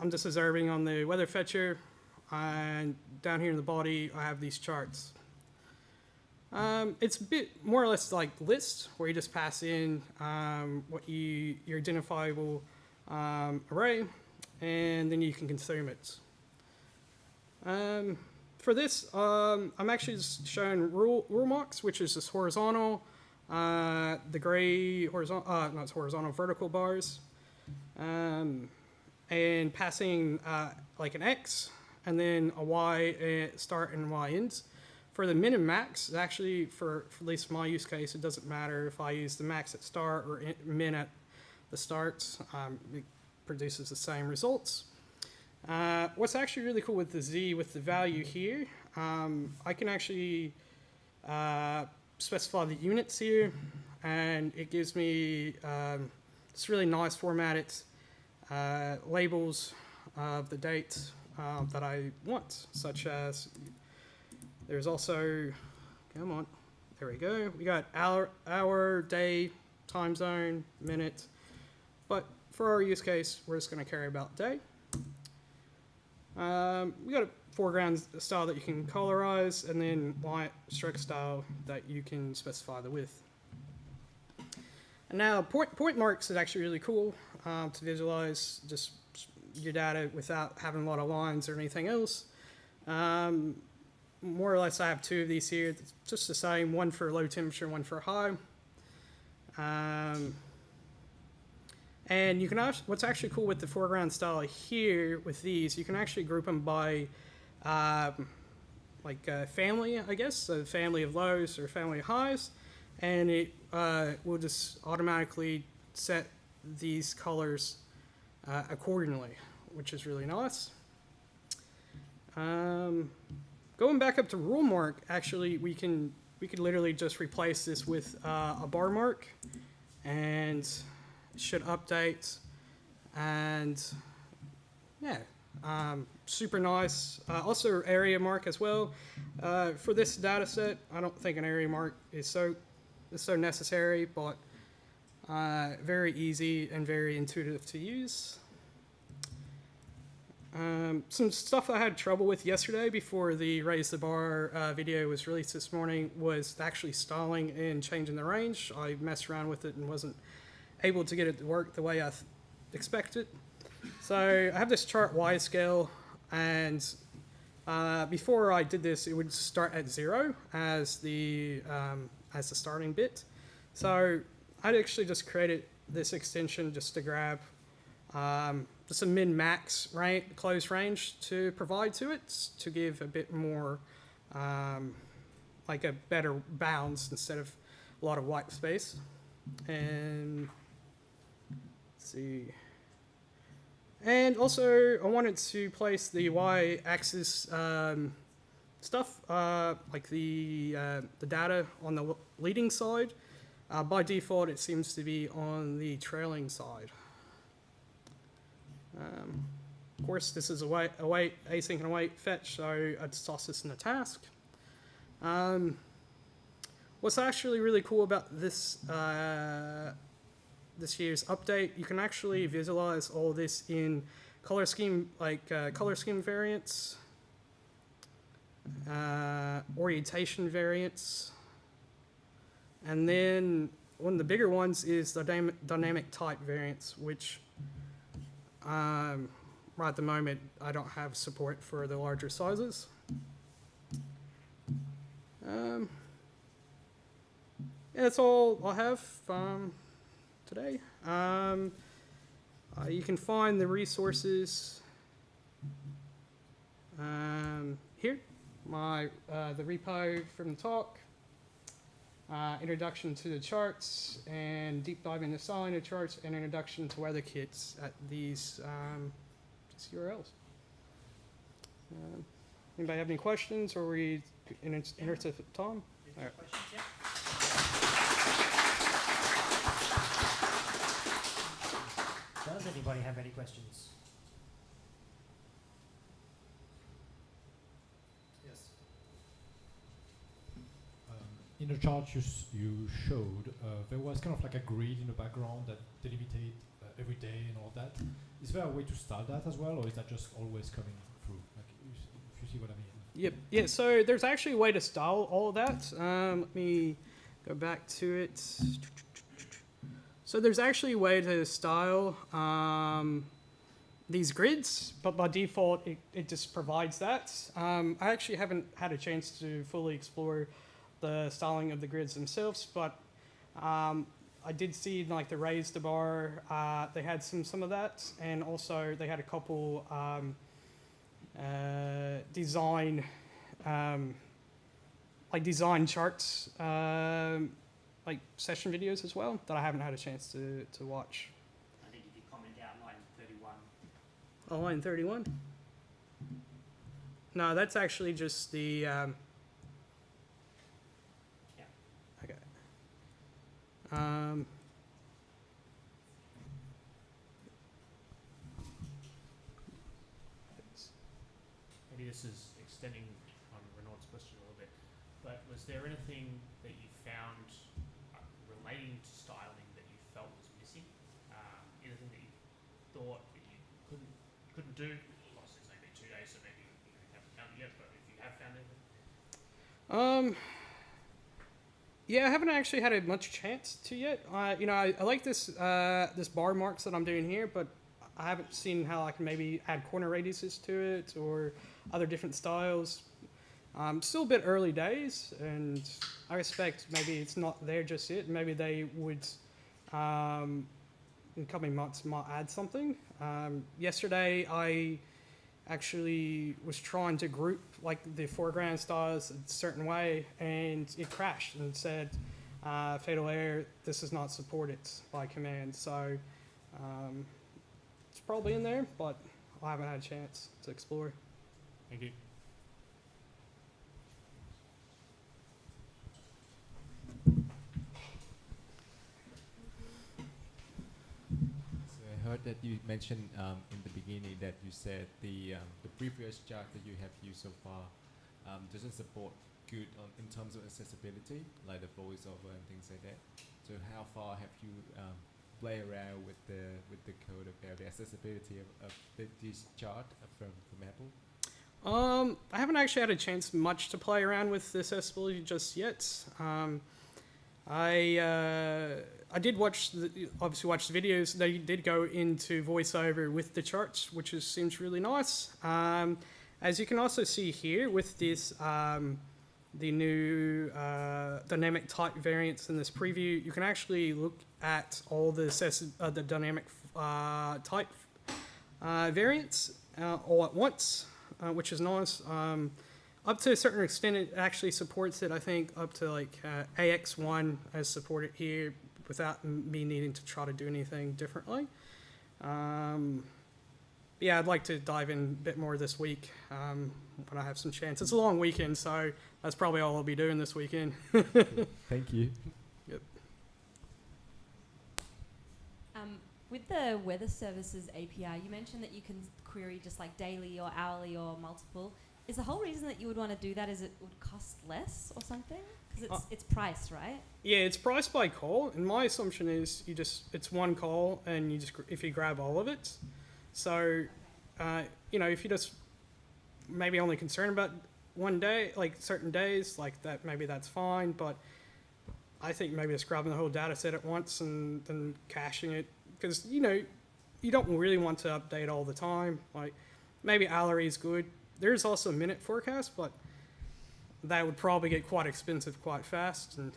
I'm just observing on the weather fetcher, and down here in the body I have these charts. It's a bit more or less like list, where you just pass in your identifiable array, and then you can consume it. For this, I'm actually just showing rule marks, which is just horizontal, the gray horizontal, not horizontal, vertical bars, and passing like an X, and then a Y start and Y ends. For the min and max, actually, for at least my use case, it doesn't matter if I use the max at start or min at the start. It produces the same results. What's actually really cool with the Z, with the value here, I can actually specify the units here, and it gives me this really nice formatted labels of the date that I want, such as, there's also, come on, there we go. We got hour, day, time zone, minute, but for our use case, we're just going to carry about day. We got a foreground style that you can colorize, and then white stroke style that you can specify the width. And now point marks is actually really cool to visualize just your data without having a lot of lines or anything else. More or less, I have 2 of these here. It's just the same, one for low temperature, one for high. And you can actually, what's actually cool with the foreground style here with these, you can actually group them by family, I guess, so family of lows or family of highs, and it will just automatically set these colors accordingly, which is really nice. Going back up to rule mark, actually, we could literally just replace this with a bar mark, and it should update. And yeah, super nice. Also area mark as well. For this data set, I don't think an area mark is so necessary, but very easy and very intuitive to use. Some stuff I had trouble with yesterday before the Raise the Bar video was released this morning was actually styling and changing the range. I messed around with it and wasn't able to get it to work the way I expected. So I have this chart Y scale, and before I did this, it would start at 0 as the starting bit. So I'd actually just created this extension just to grab just a min-max close range to provide to it, to give a bit more like a better bounds instead of a lot of white space. And let's see. And also, I wanted to place the y-axis stuff, like the data on the leading side. By default, it seems to be on the trailing side. Of course, this is await, async and await fetch, so I'd toss this in the task. What's actually really cool about this this year's update, you can actually visualize all this in color scheme, like color scheme variants, orientation variants, and then one of the bigger ones is the dynamic type variants, which right at the moment I don't have support for the larger sizes. Yeah, that's all I have today. You can find the resources here. The repo from the talk, introduction to the charts, and deep dive into styling the charts, and introduction to WeatherKits at these URLs. Anybody have any questions, or are we in interest of time? All right. Questions, yeah? Does anybody have any questions? Yes. In the chart you showed, there was kind of like a grid in the background that delimited every day and all that. Is there a way to style that as well, or is that just always coming through? Like, if you see what I mean. Yep. Yeah. So there's actually a way to style all of that. Let me go back to it. So there's actually a way to style these grids, but by default it just provides that. I actually haven't had a chance to fully explore the styling of the grids themselves, but I did see like the raised the bar. They had some of that, and also they had a couple design charts, like session videos as well that I haven't had a chance to watch. I think if you comment out line 31. Oh, line 31? No, that's actually just the... Okay. Maybe this is extending on Renaud's question a little bit, but was there anything that you found relating to styling that you felt was missing? Anything that you thought that you couldn't do? Obviously, it's only been 2 days, so maybe you haven't found it yet, but if you have found anything? Yeah, I haven't actually had much chance to yet. I like this this bar marks that I'm doing here, but I haven't seen how I can maybe add corner radiuses to it or other different styles. Still a bit early days, and I expect maybe it's not there just yet. Maybe they would, in coming months, might add something. Yesterday, I actually was trying to group like the foreground styles a certain way, and it crashed and said, "Fatal error. This is not supported by command." So it's probably in there, but I haven't had a chance to explore. Thank you. So I heard that you mentioned in the beginning that you said the previous chart that you have used so far doesn't support good in terms of accessibility, like the voiceover and things like that. So how far have you played around with the code about the accessibility of this chart from Apple? I haven't actually had a chance much to play around with accessibility just yet. I did obviously watch the videos. They did go into voiceover with the charts, which seems really nice. As you can also see here with this, the new dynamic type variants in this preview, you can actually look at all the dynamic type variants all at once, which is nice. Up to a certain extent, it actually supports it. I think up to like AX1 as supported here without me needing to try to do anything differently. Yeah, I'd like to dive in a bit more this week when I have some chance. It's a long weekend, so that's probably all I'll be doing this weekend. Thank you. Yep. With the weather services API, you mentioned that you can query just like daily or hourly or multiple. Is the whole reason that you would want to do that is it would cost less or something? Because it's priced, right? Yeah, it's priced by call, and my assumption is it's one call, and if you grab all of it. So, if you just maybe only concerned about one day, like certain days, like that, maybe that's fine. But I think maybe it's grabbing the whole data set at once and then caching it, because you don't really want to update all the time. Like maybe Allery is good. There's also a minute forecast, but that would probably get quite expensive quite fast. And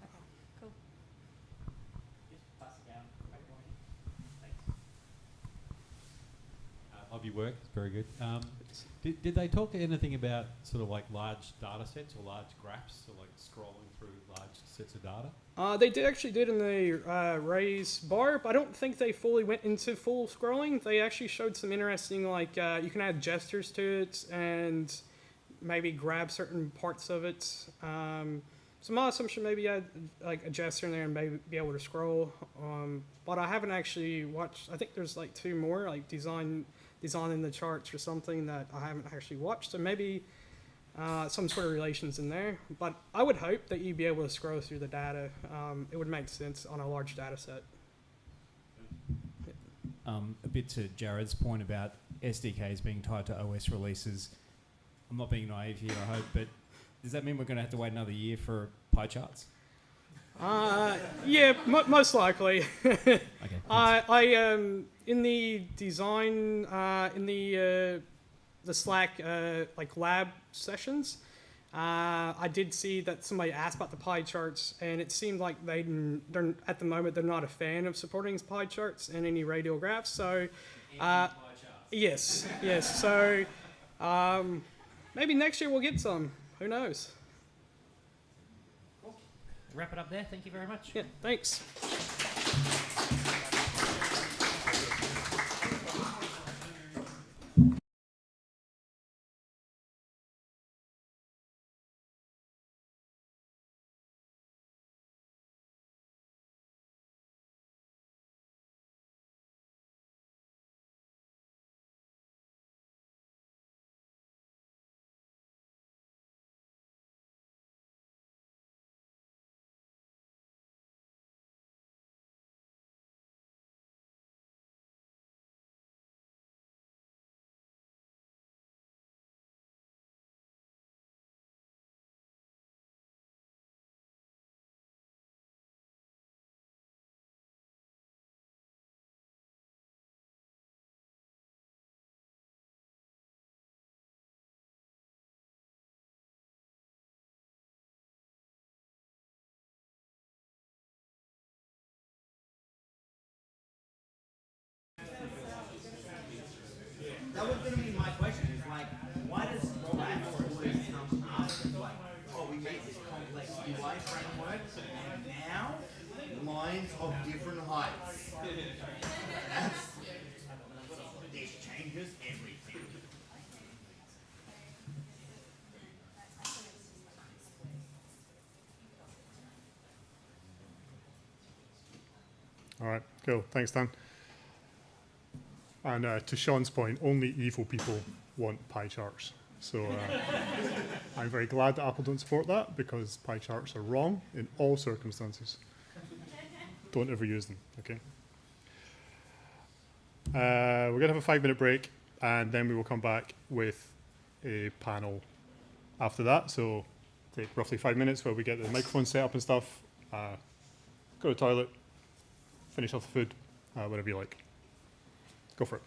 Okay, cool. Love your work. It's very good. Did they talk anything about sort of like large data sets or large graphs, or like scrolling through large sets of data? They did in the raise bar, but I don't think they fully went into full scrolling. They actually showed some interesting, like you can add gestures to it and maybe grab certain parts of it. Some assumption maybe add like a gesture in there and maybe be able to scroll. But I haven't actually watched. I think there's like 2 more, like designing the charts or something that I haven't actually watched. So maybe some sort of relations in there. But I would hope that you'd be able to scroll through the data. It would make sense on a large data set. A bit to Jared's point about SDKs being tied to OS releases. I'm not being naive here, I hope, but does that mean we're going to have to wait another year for pie charts? Yeah, most likely. Okay. I in the design in the Slack like lab sessions, I did see that somebody asked about the pie charts, and it seemed like they're at the moment they're not a fan of supporting pie charts and any radial graphs. So, yes. So, maybe next year we'll get some. Who knows? Wrap it up there. Thank you very much. Yeah. Thanks. That was going to be my question. Is like, why does that always come after? Like, oh, we made this complex UI framework, and now lines of different heights. This changes everything. All right, cool. Thanks, Dan. And to Sean's point, only evil people want pie charts. So I'm very glad that Apple don't support that, because pie charts are wrong in all circumstances. Don't ever use them, okay? We're going to have a 5-minute break, and then we will come back with a panel after that. So take roughly 5 minutes where we get the microphone set up and stuff, go to the toilet, finish off the food, whatever you like. Go for it.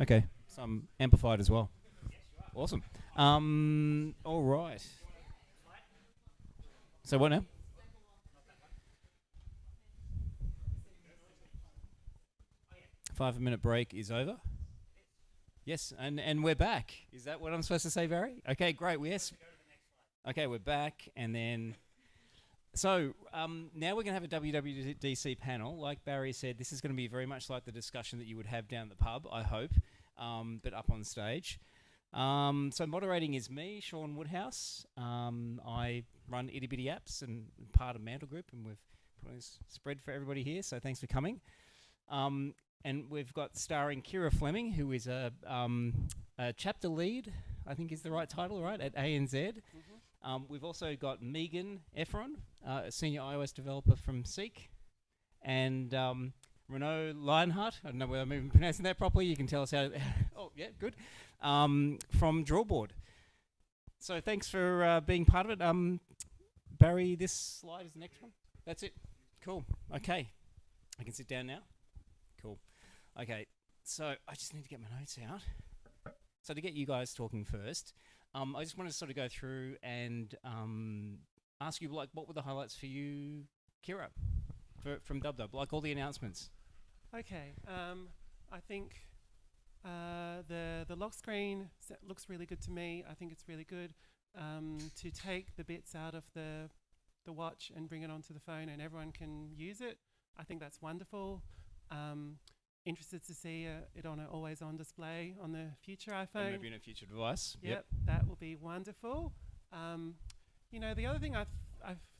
Okay, so I'm amplified as well. Awesome. All right. So what now? Five-minute break is over. Yes, and we're back. Is that what I'm supposed to say, Barry? Okay, great. Yes. Okay, we're back, and then. So now we're going to have a WWDC panel. Like Barry said, this is going to be very much like the discussion that you would have down at the pub, I hope, but up on stage. So moderating is me, Sean Woodhouse. I run Itty Bitty Apps and part of Mantle Group, and we've put on this spread for everybody here, so thanks for coming. And we've got starring Kira Fleming, who is a chapter lead, I think is the right title, right, at ANZ. Mm-hmm. We've also got Megan Efron, a senior iOS developer from Seek, and Renaud Lionheart. I don't know whether I'm even pronouncing that properly. You can tell us how. Oh, yeah, good. From Drawboard. So thanks for being part of it. Barry, this slide is the next one. That's it. Cool. Okay. I can sit down now. Cool. Okay. So I just need to get my notes out. So to get you guys talking first, I just want to sort of go through and ask you, like, what were the highlights for you, Kira, from DubDub, like all the announcements? Okay, I think the lock screen looks really good to me. I think it's really good to take the bits out of the watch and bring it onto the phone and everyone can use it. I think that's wonderful. Interested to see it on an always-on display on the future iPhone. Maybe in a future device. Yep, that will be wonderful. You know, the other thing I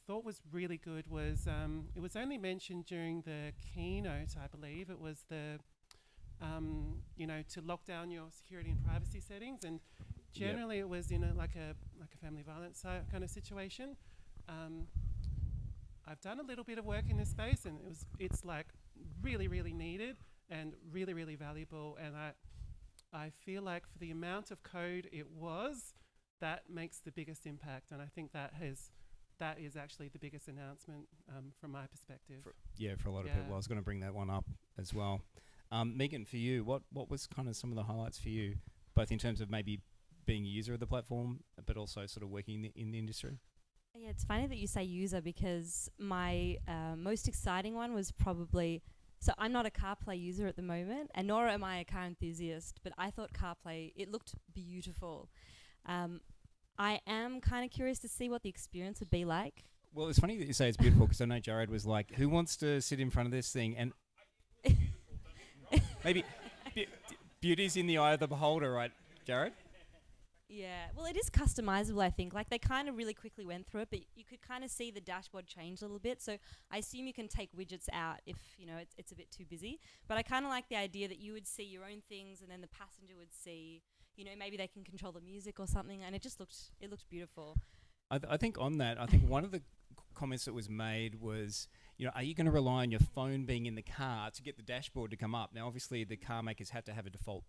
thought was really good was it was only mentioned during the keynote, I believe. It was the you know, to lock down your security and privacy settings, and generally it was in like a family violence kind of situation. I've done a little bit of work in this space, and it's like really needed and really valuable, and I feel like for the amount of code it was, that makes the biggest impact, and I think that is actually the biggest announcement from my perspective. For a lot of people. I was going to bring that one up as well. Megan, for you, what was kind of some of the highlights for you, both in terms of maybe being a user of the platform, but also sort of working in the industry? Yeah, it's funny that you say user, because my most exciting one was probably, so I'm not a CarPlay user at the moment, and nor am I a car enthusiast, but I thought CarPlay, it looked beautiful. I am kind of curious to see what the experience would be like. Well, it's funny that you say it's beautiful, because I know Jared was like, who wants to sit in front of this thing? And maybe beauty's in the eye of the beholder, right, Jared? Yeah, well, it is customizable, I think. Like, they kind of really quickly went through it, but you could kind of see the dashboard change a little bit. So I assume you can take widgets out if, you know, it's a bit too busy. But I kind of like the idea that you would see your own things, and then the passenger would see, you know, maybe they can control the music or something. And it just looked beautiful. I think on that, I think one of the comments that was made was, are you going to rely on your phone being in the car to get the dashboard to come up? Now, obviously, the car makers have to have a default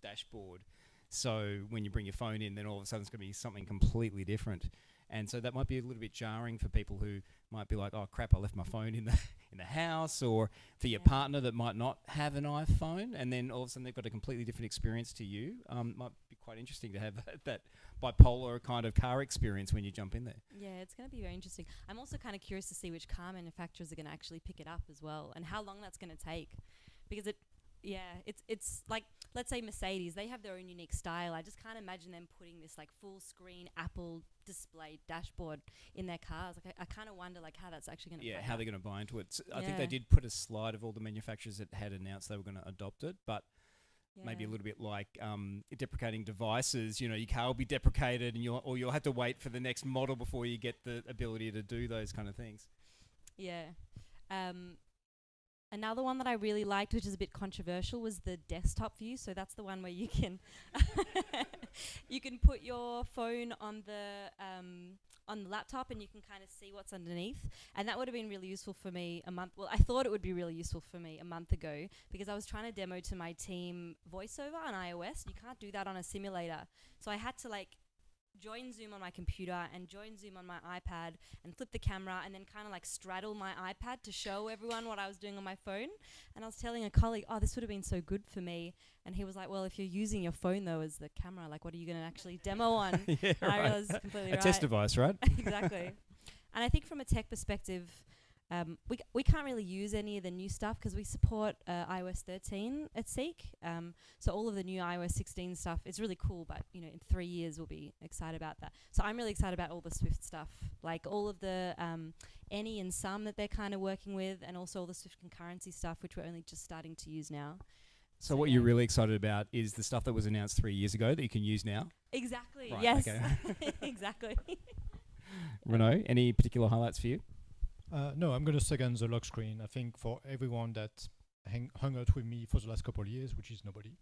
dashboard. So when you bring your phone in, then all of a sudden it's going to be something completely different. And so that might be a little bit jarring for people who might be like, oh crap, I left my phone in the house, or for your partner that might not have an iPhone, and then all of a sudden they've got a completely different experience to you. Might be quite interesting to have that bipolar kind of car experience when you jump in there. Yeah, it's going to be very interesting. I'm also kind of curious to see which car manufacturers are going to actually pick it up as well, and how long that's going to take, because it's like, let's say Mercedes, they have their own unique style. I just can't imagine them putting this like full screen Apple display dashboard in their cars. Like I kind of wonder like how that's actually going to how they're going to buy into it. I think they did put a slide of all the manufacturers that had announced they were going to adopt it, but maybe a little bit like deprecating devices. Your car will be deprecated, and you'll have to wait for the next model before you get the ability to do those kind of things. Yeah. Another one that I really liked, which is a bit controversial, was the desktop view. So that's the one where you can you can put your phone on the laptop and you can kind of see what's underneath. And that would have been really useful for me I thought it would be really useful for me a month ago, because I was trying to demo to my team VoiceOver on iOS. You can't do that on a simulator. So I had to join Zoom on my computer and join Zoom on my iPad and flip the camera and then kind of straddle my iPad to show everyone what I was doing on my phone. And I was telling a colleague, oh, this would have been so good for me. And he was like, well, if you're using your phone though as the camera, what are you going to actually demo on? Yeah, and I realized it's completely right. A test device, right? Exactly. And I think from a tech perspective, we can't really use any of the new stuff because we support iOS 13 at Seek. So all of the new iOS 16 stuff is really cool, but in 3 years we'll be excited about that. So I'm really excited about all the Swift stuff, like all of the any and some that they're kind of working with, and also all the Swift concurrency stuff, which we're only just starting to use now. So what you're really excited about is the stuff that was announced 3 years ago that you can use now? Exactly. Right, yes. okay. Exactly. Renaud, any particular highlights for you? No, I'm going to second the lock screen. I think for everyone that hung out with me for the last couple of years, which is nobody,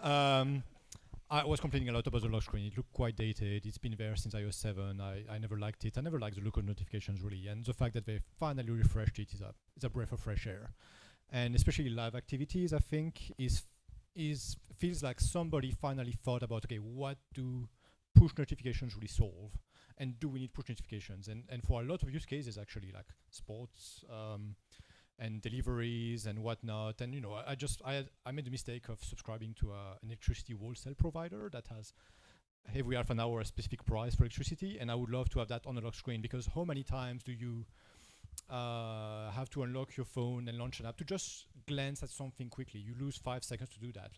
I was complaining a lot about the lock screen. It looked quite dated. It's been there since iOS 7. I never liked it. I never liked the local notifications really. And the fact that they finally refreshed it is a breath of fresh air. And especially live activities, I think, feels like somebody finally thought about, okay, what do push notifications really solve? And do we need push notifications? And for a lot of use cases, actually, like sports and deliveries and whatnot. And I made the mistake of subscribing to an electricity wholesale provider that has every half an hour a specific price for electricity. And I would love to have that on the lock screen, because how many times do you have to unlock your phone and launch an app to just glance at something quickly? You lose 5 seconds to do that.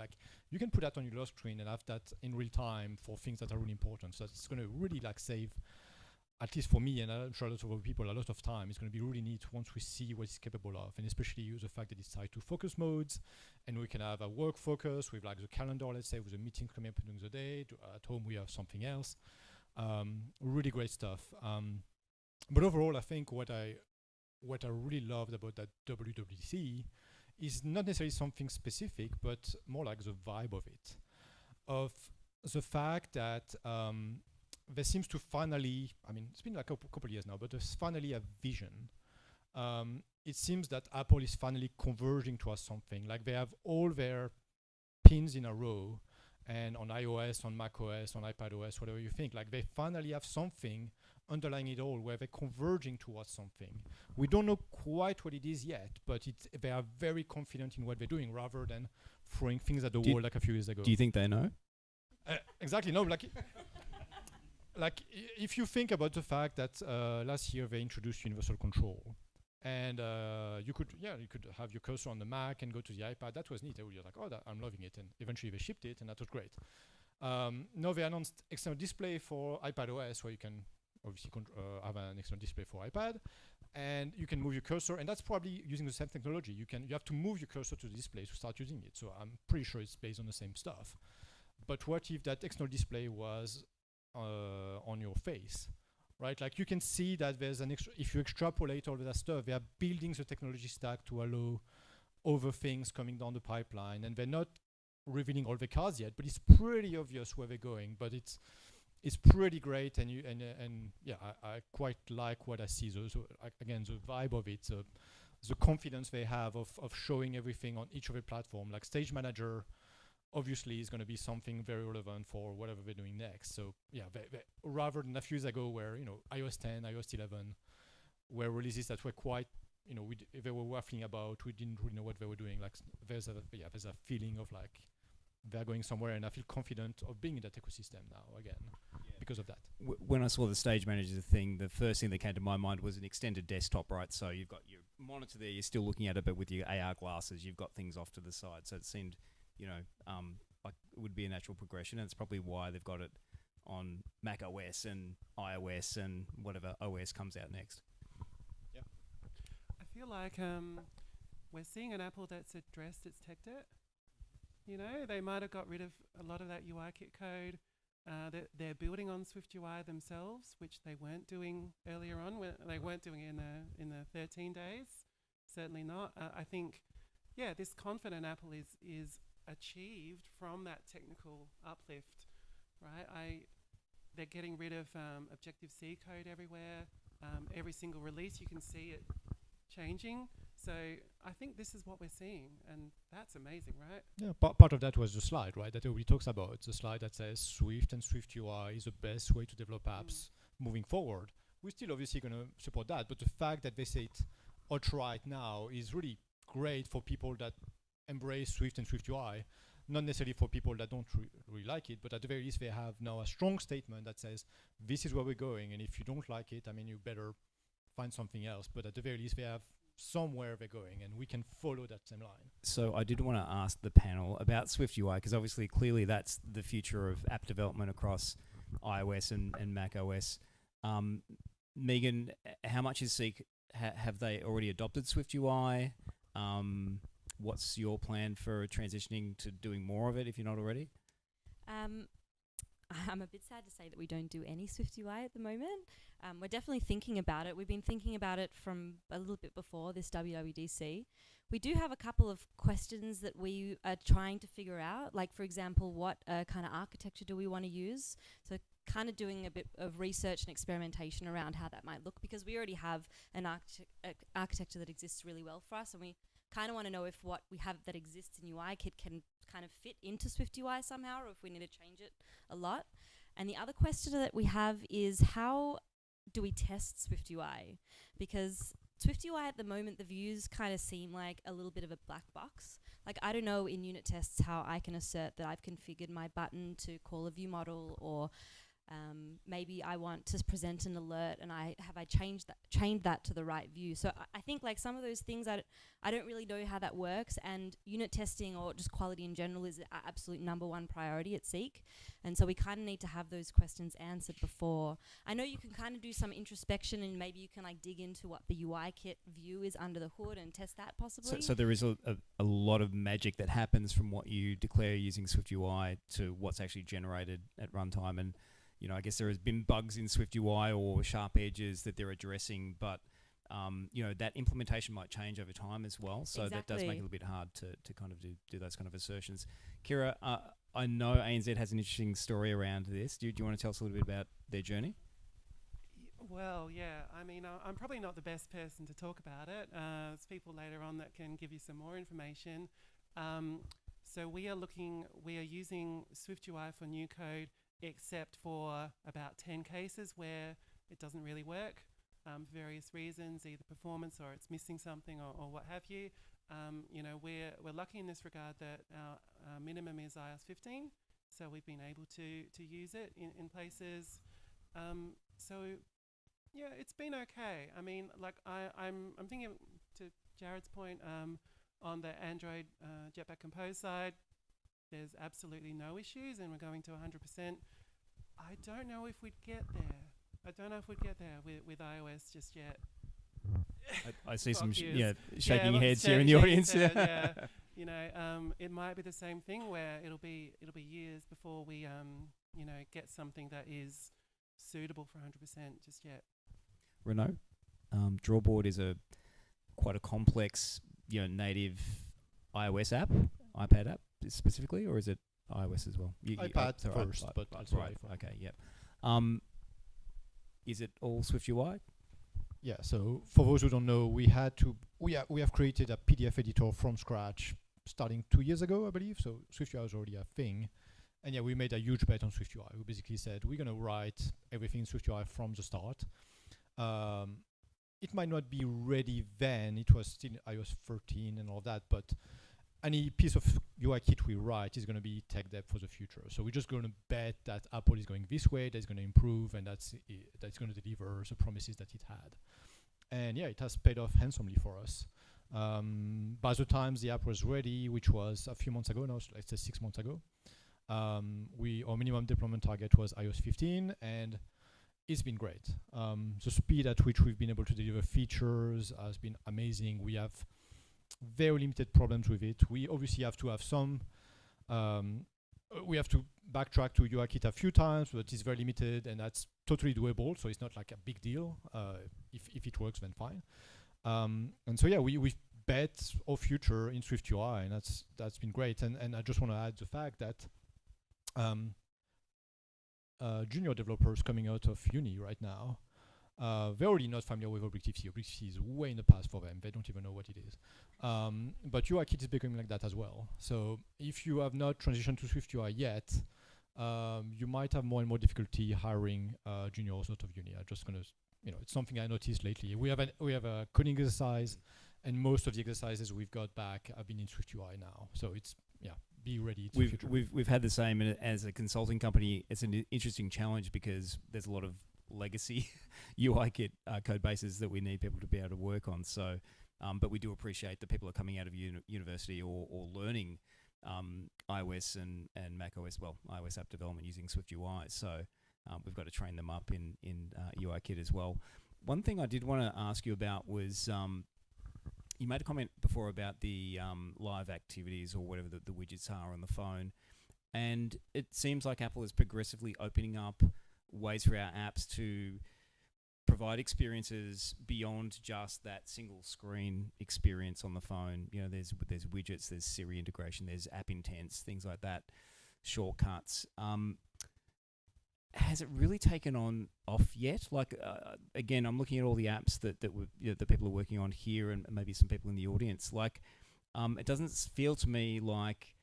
You can put that on your lock screen and have that in real time for things that are really important. So it's going to really save, at least for me, and I'm sure a lot of other people, a lot of time. It's going to be really neat once we see what it's capable of, and especially use the fact that it's tied to focus modes, and we can have a work focus with the calendar, let's say, with a meeting coming up during the day. At home we have something else. Really great stuff. But overall, I think what I really loved about that WWDC is not necessarily something specific, but more like the vibe of it, of the fact that there seems to finally, it's been a couple of years now, but there's finally a vision. It seems that Apple is finally converging towards something. They have all their pins in a row, and on iOS, on macOS, on iPadOS, whatever you think, they finally have something underlying it all, where they're converging towards something. We don't know quite what it is yet, but they are very confident in what they're doing, rather than throwing things at the wall a few years ago. Do you think they know? Exactly. No, if you think about the fact that last year they introduced universal control, and you could have your cursor on the Mac and go to the iPad. That was neat. You're like, oh, I'm loving it. And eventually they shipped it, and that was great. Now they announced external display for iPadOS, where you can obviously have an external display for iPad, and you can move your cursor, and that's probably using the same technology. You have to move your cursor to the display to start using it. So I'm pretty sure it's based on the same stuff. But what if that external display was on your face, right? You can see that there's an extra. If you extrapolate all of that stuff, they are building the technology stack to allow other things coming down the pipeline, and they're not revealing all the cards yet. But it's pretty obvious where they're going. But it's it's pretty great, and yeah, I quite like what I see. Again, the vibe of it, the confidence they have of showing everything on each of the platform. Like Stage Manager, obviously, is going to be something very relevant for whatever they're doing next. So yeah, they, rather than a few years ago where iOS 10, iOS 11 were releases that were quite they were waffling about. We didn't really know what they were doing. Like there's a feeling of like they're going somewhere, and I feel confident of being in that ecosystem now again because of that. When I saw the Stage Manager thing, the first thing that came to my mind was an extended desktop, right? So you've got your monitor there, you're still looking at it, but with your AR glasses, you've got things off to the side. So it seemed, like it would be a natural progression, and it's probably why they've got it on Mac OS and iOS and whatever OS comes out next. Yeah. I feel like we're seeing an Apple that's addressed its tech debt. They might have got rid of a lot of that UIKit code. They're building on SwiftUI themselves, which they weren't doing earlier on. They weren't doing it in the 13 days. Certainly not. I think, this confident Apple is achieved from that technical uplift, right? They're getting rid of Objective-C code everywhere. Every single release, you can see it changing. So I think this is what we're seeing, and that's amazing, right? Yeah, part of that was the slide, right? That everybody talks about. The slide that says Swift and SwiftUI is the best way to develop apps moving forward. We're still obviously going to support that, but the fact that they say it outright now is really great for people that embrace Swift and SwiftUI, not necessarily for people that don't really like it, but at the very least they have now a strong statement that says, this is where we're going, and if you don't like it, you better find something else. But at the very least they have somewhere they're going, and we can follow that same line. So I did want to ask the panel about SwiftUI, because obviously, clearly that's the future of app development across iOS and Mac OS. Megan, how much is Seek? Have they already adopted SwiftUI? What's your plan for transitioning to doing more of it if you're not already? I'm a bit sad to say that we don't do any SwiftUI at the moment. We're definitely thinking about it. We've been thinking about it from a little bit before this WWDC. We do have a couple of questions that we are trying to figure out. Like, for example, what kind of architecture do we want to use? So kind of doing a bit of research and experimentation around how that might look, because we already have an architecture that exists really well for us, and we kind of want to know if what we have that exists in UIKit can kind of fit into SwiftUI somehow, or if we need to change it a lot. And the other question that we have is, how do we test SwiftUI? Because SwiftUI at the moment, the views kind of seem like a little bit of a black box. Like, I don't know in unit tests how I can assert that I've configured my button to call a view model, or maybe I want to present an alert and I chained that to the right view. So I think like some of those things I don't really know how that works, and unit testing or just quality in general is our absolute #1 priority at Seek. And so we kind of need to have those questions answered before. I know you can kind of do some introspection, and maybe you can like dig into what the UIKit view is under the hood and test that possibly. So there is a lot of magic that happens from what you declare using SwiftUI to what's actually generated at runtime. And I guess there has been bugs in SwiftUI or sharp edges that they're addressing, but that implementation might change over time as well. So exactly. That does make it a little bit hard to kind of do those kind of assertions. Kira, I know ANZ has an interesting story around this. Do you want to tell us a little bit about their journey? Well, yeah. I'm probably not the best person to talk about it. There's people later on that can give you some more information. So we are using SwiftUI for new code, except for about 10 cases where it doesn't really work for various reasons, either performance or it's missing something or what have you. We're lucky in this regard that our minimum is iOS 15, so we've been able to use it in places. So yeah, it's been okay. I'm thinking, to Jared's point, on the Android Jetpack Compose side, there's absolutely no issues, and we're going to 100%. I don't know if we'd get there with iOS just yet. I see some shaking heads here in the audience. Yeah. It might be the same thing where it'll be years before we get something that is suitable for 100% just yet. Renaud, Drawboard is quite a complex native iOS app, iPad app specifically, or is it iOS as well? iPad first, but also right. iPhone. Okay, yep. Is it all Swift UI? Yeah, so for those who don't know, we have created a PDF editor from scratch starting 2 years ago, I believe. So SwiftUI is already a thing. And yeah, we made a huge bet on SwiftUI. We basically said, we're going to write everything in SwiftUI from the start. It might not be ready then. It was still iOS 13 and all that, but any piece of UI kit we write is going to be tech debt for the future. So we're just going to bet that Apple is going this way, that's going to improve, and that's going to deliver the promises that it had. And yeah, it has paid off handsomely for us. By the time the app was ready, which was a few months ago now, so let's say 6 months ago, our minimum deployment target was iOS 15, and it's been great. The speed at which we've been able to deliver features has been amazing. We have very limited problems with it. We obviously have to have some, we have to backtrack to UIKit a few times, but it's very limited, and that's totally doable, so it's not like a big deal. If it works, then fine. And so yeah, we've bet our future in SwiftUI, and that's been great. And I just want to add the fact that junior developers coming out of uni right now, they're already not familiar with Objective-C. Objective-C is way in the past for them. They don't even know what it is. But UIKit is becoming like that as well. So if you have not transitioned to SwiftUI yet, you might have more and more difficulty hiring juniors out of uni. I'm just going to, it's something I noticed lately. We have a coding exercise, and most of the exercises we've got back have been in SwiftUI now. So it's, be ready to future. We've had the same as a consulting company. It's an interesting challenge because there's a lot of legacy UIKit code bases that we need people to be able to work on. So, but we do appreciate that people are coming out of university or learning iOS and macOS, iOS app development using SwiftUI. So we've got to train them up in UIKit as well. One thing I did want to ask you about was you made a comment before about the live activities or whatever the widgets are on the phone. And it seems like Apple is progressively opening up ways for our apps to provide experiences beyond just that single screen experience on the phone. There's widgets, there's Siri integration, there's app intents, things like that, shortcuts. Has it really taken off yet? Like again, I'm looking at all the apps that people are working on here, and maybe some people in the audience. Like, it doesn't feel to me like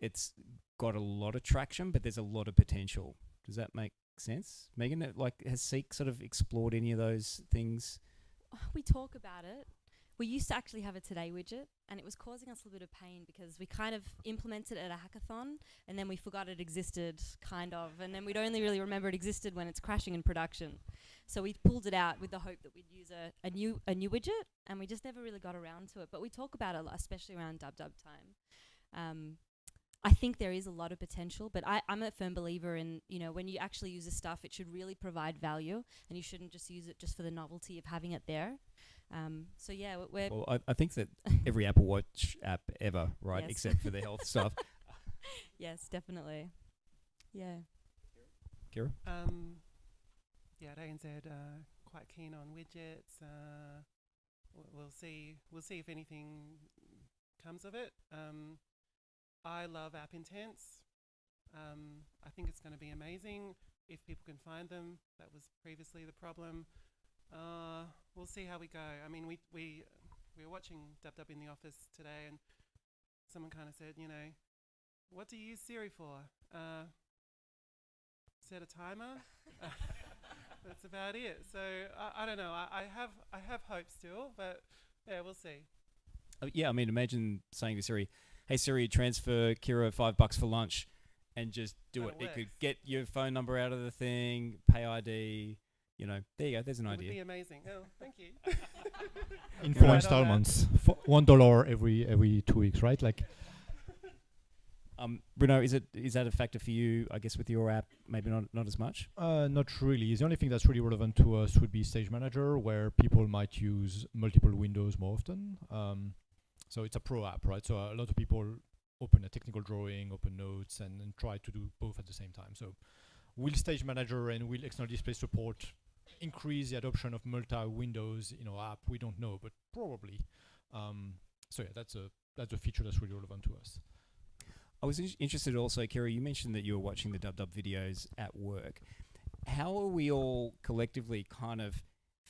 it's got a lot of traction, but there's a lot of potential. Does that make sense, Megan? Has Seek sort of explored any of those things? We talk about it. We used to actually have a Today widget, and it was causing us a little bit of pain because we kind of implemented it at a hackathon, and then we forgot it existed, kind of, and then we'd only really remember it existed when it's crashing in production. So we pulled it out with the hope that we'd use a new widget, and we just never really got around to it. But we talk about it a lot, especially around dub time. I think there is a lot of potential, but I'm a firm believer in, when you actually use this stuff, it should really provide value, and you shouldn't just use it just for the novelty of having it there. So yeah, we're... Well, I think that every Apple Watch app ever, right, yes. except for the health stuff. Yes, definitely. Yeah. Kira? Yeah, at ANZ, quite keen on widgets. We'll see if anything comes of it. I love app intents. I think it's going to be amazing if people can find them. That was previously the problem. We'll see how we go. I mean, we were watching WW in the office today, and someone kind of said, what do you use Siri for? Set a timer. That's about it. So I don't know. I have hope still, but yeah, we'll see. Yeah, I mean, imagine saying to Siri, "Hey Siri, transfer Kira $5 for lunch," and just do it. It could get your phone number out of the thing, pay ID. There you go. There's an idea. It would be amazing. Oh, thank you. In 4 installments, $1 every 2 weeks, right? Like. Bruno, is that a factor for you? I guess with your app, maybe not as much. Not really. The only thing that's really relevant to us would be Stage Manager, where people might use multiple windows more often. So it's a pro app, right? So a lot of people open a technical drawing, open notes, and try to do both at the same time. So will Stage Manager and will external display support increase the adoption of multi-windows in our app? We don't know, but probably. So yeah, that's a feature that's really relevant to us. I was interested also, Kira, you mentioned that you were watching the WW videos at work. how are we all collectively kind of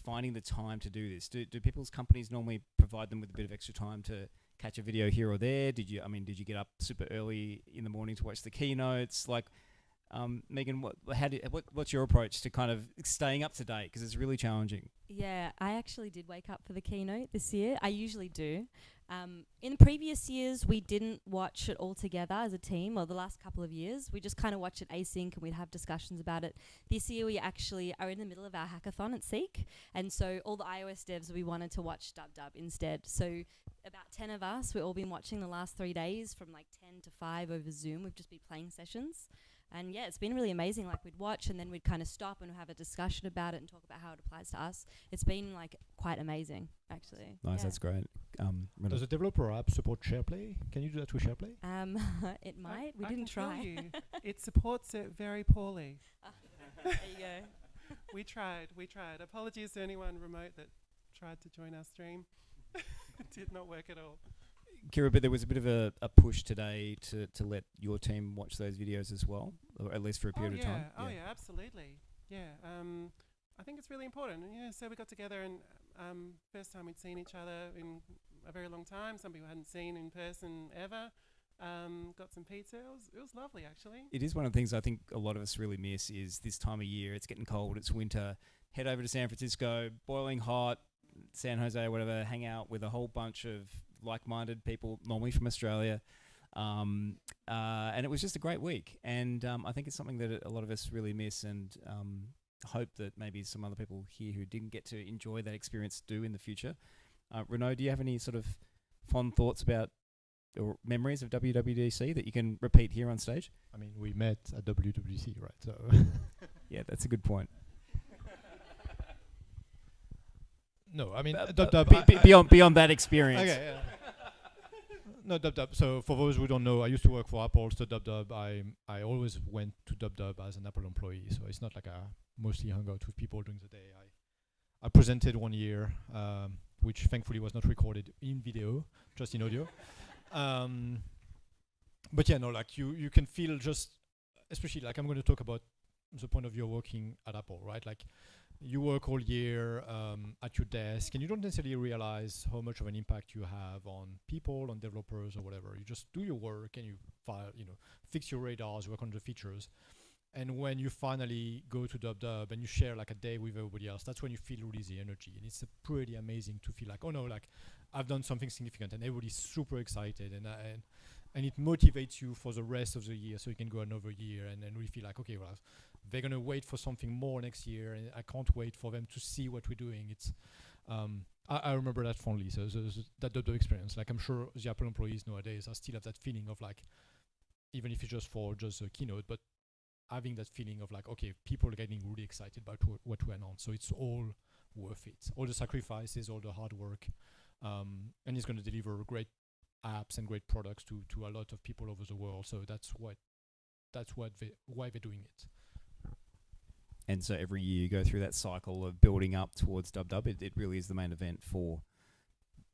finding the time to do this? Do people's companies normally provide them with a bit of extra time to catch a video here or there? Did you get up super early in the morning to watch the keynotes? Like, Megan, what's your approach to kind of staying up to date? Because it's really challenging. Yeah, I actually did wake up for the keynote this year. I usually do. In previous years, we didn't watch it all together as a team, or the last couple of years. We just kind of watch it async and we'd have discussions about it. This year, we actually are in the middle of our hackathon at Seek. And so all the iOS devs, we wanted to watch Dub instead. So about 10 of us, we've all been watching the last 3 days from like 10 to 5 over Zoom. We've just been playing sessions. And yeah, it's been really amazing. Like we'd watch and then we'd kind of stop and have a discussion about it and talk about how it applies to us. It's been like quite amazing, actually. Nice, yeah. That's great. Does the developer app support SharePlay? Can you do that with SharePlay? It might. We I didn't can tell try. you, it supports it very poorly. There you go. We tried. Apologies to anyone remote that tried to join our stream. It did not work at all. Kira, but there was a bit of a push today to let your team watch those videos as well, or at least for a period of time. Oh yeah, absolutely. Yeah, I think it's really important. And, yeah, so we got together and first time we'd seen each other in a very long time. Some people hadn't seen in person ever. Got some pizza. It was lovely, actually. It is one of the things I think a lot of us really miss is this time of year. It's getting cold. It's winter. Head over to San Francisco, boiling hot, San Jose, whatever. Hang out with a whole bunch of like-minded people, normally from Australia. And it was just a great week. And I think it's something that a lot of us really miss, and hope that maybe some other people here who didn't get to enjoy that experience do in the future. Renaud, do you have any sort of fond thoughts about or memories of WWDC that you can repeat here on stage? I mean, we met at WWDC, right? So yeah, that's a good point. No, I mean, beyond that experience. Okay, yeah. No, DubDub. So for those who don't know, I used to work for Apple, so DubDub, I always went to DubDub as an Apple employee. So it's not like I mostly hung out with people during the day. I presented one year, which thankfully was not recorded in video, just in audio. But yeah, no, like you can feel just, especially like I'm going to talk about the point of view of working at Apple, right? Like you work all year at your desk and you don't necessarily realize how much of an impact you have on people, on developers or whatever. You just do your work and you fix your radars, work on the features. And when you finally go to DubDub and you share like a day with everybody else, that's when you feel really the energy. And it's pretty amazing to feel like, oh no, like I've done something significant, and everybody's super excited, and it motivates you for the rest of the year, so you can go another year and then we feel like, okay, well, they're gonna wait for something more next year, and I can't wait for them to see what we're doing. It's I remember that fondly. So that DubDub experience, like I'm sure the Apple employees nowadays I still have that feeling of like, even if it's just a keynote, but having that feeling of like, okay, people are getting really excited about what we announced. So it's all worth it. All the sacrifices, all the hard work, and it's going to deliver great apps and great products to a lot of people over the world. So that's why they're doing it. And so every year you go through that cycle of building up towards DubDub. It really is the main event for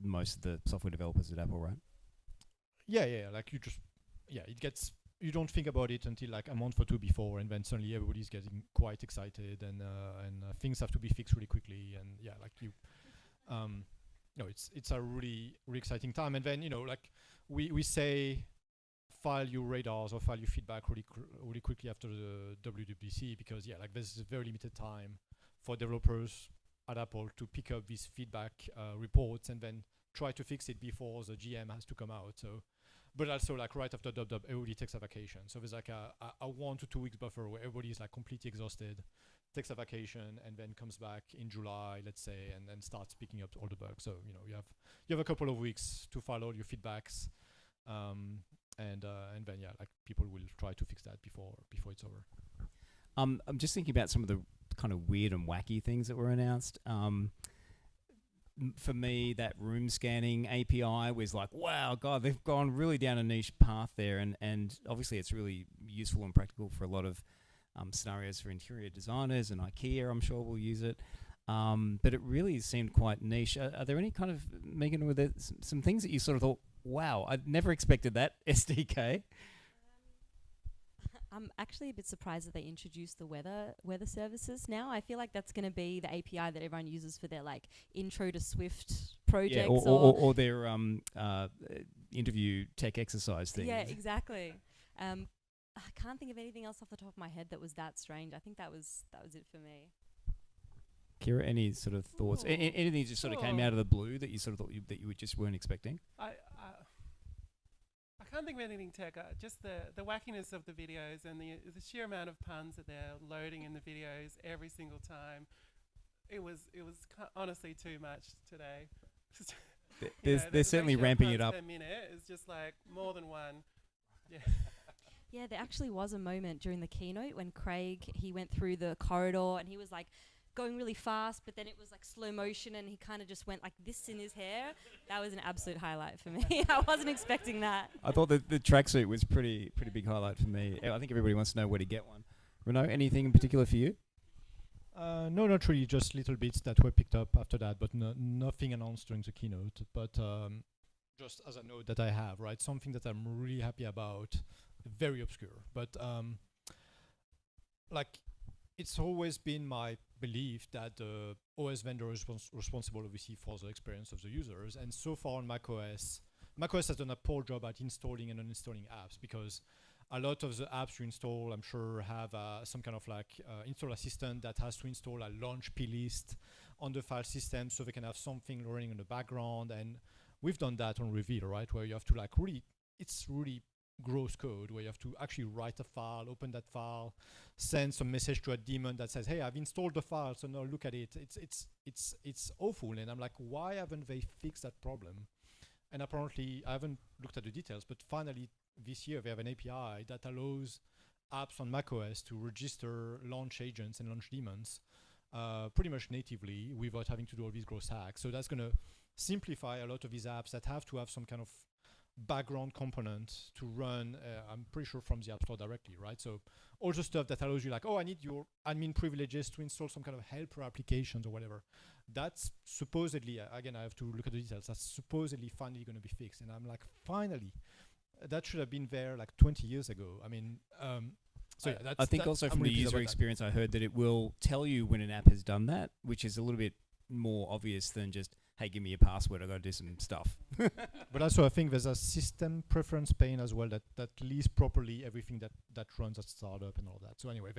most of the software developers at Apple, right? Yeah. Like you don't think about it until like a month or two before, and then suddenly everybody's getting quite excited, and things have to be fixed really quickly, and yeah, like you, it's a really really exciting time. And then like we say, file your radars or file your feedback really quickly after the WWDC, because yeah, like there's a very limited time for developers at Apple to pick up these feedback reports and then try to fix it before the GM has to come out. So. But also, like right after DubDub, everybody takes a vacation. So there's like a 1 to 2 weeks buffer where everybody is like completely exhausted, takes a vacation, and then comes back in July, let's say, and then starts picking up all the bugs. So you have a couple of weeks to file all your feedbacks, and then yeah, like people will try to fix that before it's over. I'm just thinking about some of the kind of weird and wacky things that were announced. For me, that room scanning API was like, wow, God, they've gone really down a niche path there. And obviously it's really useful and practical for a lot of scenarios for interior designers, and IKEA, I'm sure, will use it. But it really seemed quite niche. Are there any kind of, Megan, were there some things that you sort of thought, wow, I'd never expected that SDK? I'm actually a bit surprised that they introduced the weather services now. I feel like that's going to be the API that everyone uses for their like intro to Swift projects, or their interview tech exercise thing. Yeah, exactly. I can't think of anything else off the top of my head that was that strange. I think that was it for me. Kira, any sort of thoughts? Anything just sort of came out of the blue that you sort of thought that you just weren't expecting? I can't think of anything tech. Just the wackiness of the videos and the sheer amount of puns that they're loading in the videos every single time. It was honestly too much today. They're certainly ramping it up. Per minute is just like more than one. Yeah. Yeah, there actually was a moment during the keynote when Craig, he went through the corridor and he was like going really fast, but then it was like slow motion and he kind of just went like this in his hair. That was an absolute highlight for me. I wasn't expecting that. I thought the tracksuit was pretty big highlight for me. I think everybody wants to know where to get one. Renaud, anything in particular for you? No, not really. Just little bits that were picked up after that, but nothing announced during the keynote. But just as a note that I have, right, something that I'm really happy about, very obscure, but like it's always been my belief that the OS vendor is responsible, obviously, for the experience of the users. And so far on macOS has done a poor job at installing and uninstalling apps, because a lot of the apps you install, I'm sure, have some kind of like install assistant that has to install a launch plist on the file system so they can have something running in the background. And we've done that on Reveal, right, where you have to like it's really gross code where you have to actually write a file, open that file, send some message to a daemon that says, hey, I've installed the file, so now look at it. It's awful. And I'm like, why haven't they fixed that problem? And apparently, I haven't looked at the details, but finally this year they have an API that allows apps on macOS to register launch agents and launch daemons pretty much natively without having to do all these gross hacks. So that's going to simplify a lot of these apps that have to have some kind of background component to run, I'm pretty sure from the App Store directly, right? So all the stuff that allows you like, oh, I need your admin privileges to install some kind of helper applications or whatever. That's supposedly, again, I have to look at the details, that's supposedly finally going to be fixed. And I'm like, finally, that should have been there like 20 years ago. I mean, so yeah, I think also from the user experience, I heard that it will tell you when an app has done that, which is a little bit more obvious than just, hey, give me your password, I got to do some stuff. But also I think there's a system preference pane as well that lists properly everything that runs at startup and all that. So anyway,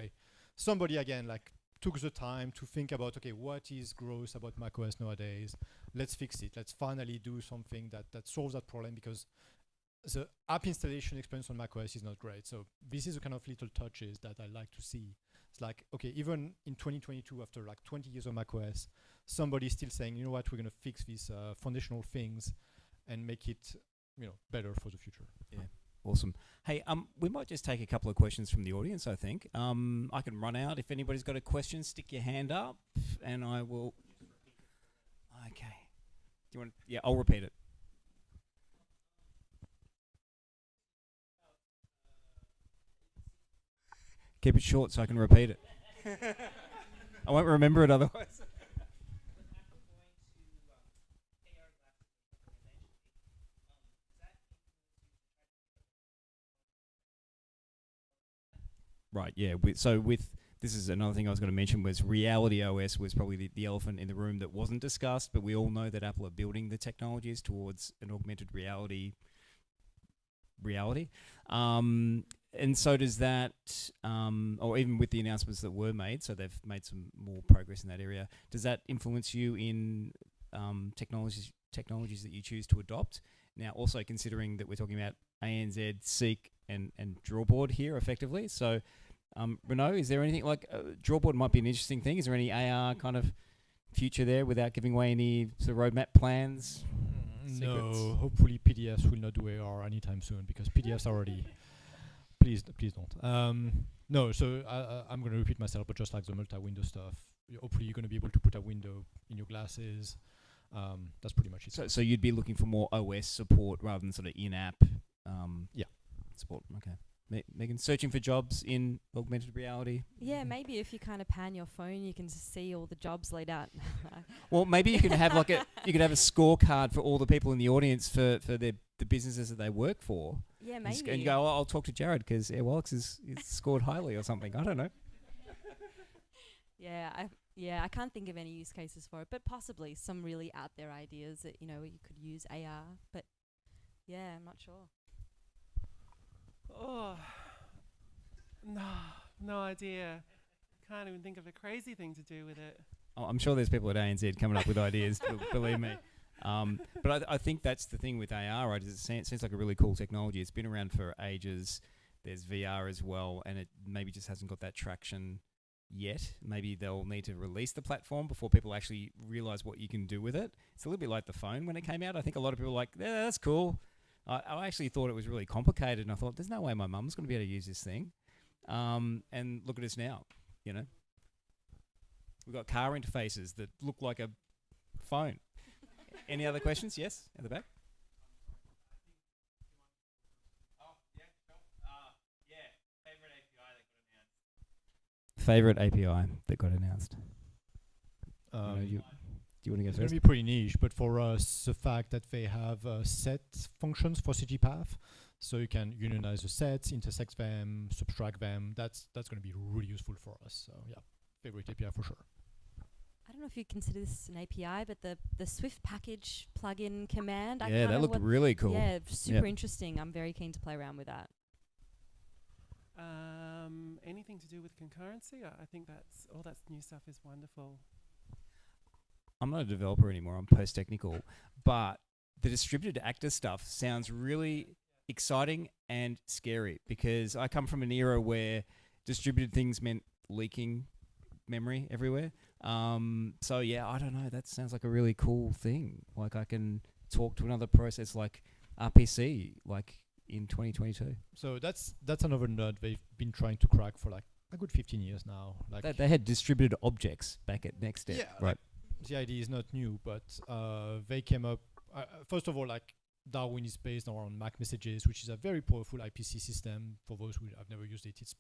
somebody again like took the time to think about, okay, what is gross about macOS nowadays? Let's fix it. Let's finally do something that solves that problem, because the app installation experience on macOS is not great. So this is the kind of little touches that I like to see. It's like, okay, even in 2022, after like 20 years of macOS, somebody's still saying, you know what, we're going to fix these foundational things and make it, better for the future. Yeah, awesome. Hey, we might just take a couple of questions from the audience, I think. I can run out. If anybody's got a question, stick your hand up and I will. Okay. Do you want? Yeah, I'll repeat it. Keep it short so I can repeat it. I won't remember it otherwise. Right, yeah. This is another thing I was going to mention, was Reality OS was probably the elephant in the room that wasn't discussed, but we all know that Apple are building the technologies towards an augmented reality. And so does that, or even with the announcements that were made, so they've made some more progress in that area. Does that influence you in technologies that you choose to adopt? Now, also considering that we're talking about ANZ, Seek, and Drawboard here effectively. So, Renaud, is there anything like Drawboard might be an interesting thing? Is there any AR kind of future there without giving away any sort of roadmap plans? No, hopefully PDFs will not do AR anytime soon, because PDFs are already. Please don't. No, so I'm going to repeat myself, but just like the multi-window stuff, hopefully you're going to be able to put a window in your glasses. That's pretty much it. So you'd be looking for more OS support rather than sort of in-app support. Okay. Megan, searching for jobs in augmented reality? Yeah, maybe if you kind of pan your phone, you can see all the jobs laid out. Well, maybe you could have like a scorecard for all the people in the audience for the businesses that they work for. Yeah, And maybe. go, I'll talk to Jared because Airwallex is scored highly or something. I don't know. I can't think of any use cases for it, but possibly some really out there ideas that, you could use AR. But yeah, I'm not sure. Oh, no idea. Can't even think of a crazy thing to do with it. Oh, I'm sure there's people at ANZ coming up with ideas, believe me. But I think that's the thing with AR, right? Is it seems like a really cool technology. It's been around for ages. There's VR as well, and it maybe just hasn't got that traction yet. Maybe they'll need to release the platform before people actually realize what you can do with it. It's a little bit like the phone when it came out. I think a lot of people were like, yeah, that's cool. I actually thought it was really complicated, and I thought, there's no way my mum's going to be able to use this thing. And look at us now, We've got car interfaces that look like a phone. Any other questions? Yes, at the back. Favorite API that got announced. Do you want to go It's first? going to be pretty niche, but for us, the fact that they have set functions for CGPath, so you can unionize the sets, intersect them, subtract them. That's going to be really useful for us. So yeah, favorite API for sure. I don't know if you consider this an API, but the Swift package plugin command. Yeah, that looked really cool. Yeah, super interesting. I'm very keen to play around with that. Anything to do with concurrency? I think that's all that new stuff is wonderful. I'm not a developer anymore. I'm post-technical. But the distributed actor stuff sounds really exciting and scary because I come from an era where distributed things meant leaking memory everywhere. So yeah, I don't know. That sounds like a really cool thing. Like I can talk to another process like RPC, like in 2022. So that's another node they've been trying to crack for like a good 15 years now. Like They had distributed objects back at Next Step, right? The idea is not new, but they came up. First of all, like Darwin is based on Mac messages, which is a very powerful IPC system. For those who have never used it, it's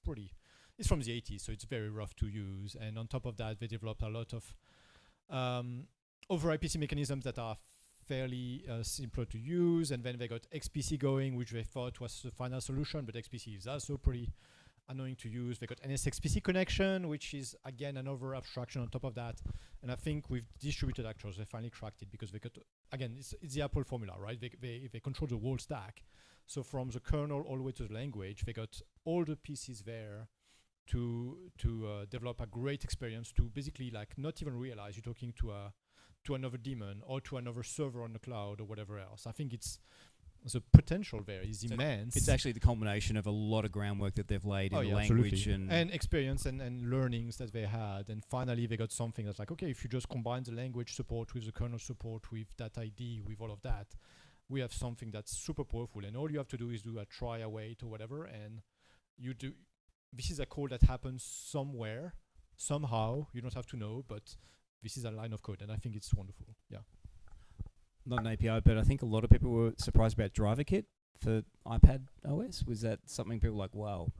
from the 80s, so it's very rough to use. And on top of that, they developed a lot of over IPC mechanisms that are fairly simpler to use. And then they got XPC going, which they thought was the final solution, but XPC is also pretty annoying to use. They got NSXPC connection, which is again another abstraction on top of that. And I think with distributed actors, they finally cracked it because they got, again, it's the Apple formula, right? They control the whole stack. So from the kernel all the way to the language, they got all the pieces there to develop a great experience, to basically like not even realize you're talking to another daemon or to another server on the cloud or whatever else. I think the potential there is immense. It's actually the culmination of a lot of groundwork that they've laid in the language and experience and learnings that they had. And finally, they got something that's like, okay, if you just combine the language support with the kernel support, with that ID, with all of that, we have something that's super powerful. And all you have to do is do a try await or whatever, and you do. This is a code that happens somewhere, somehow. You don't have to know, but this is a line of code, and I think it's wonderful. Yeah. Not an API, but I think a lot of people were surprised about WeatherKit for iPad OS. Was that something people were like, wow,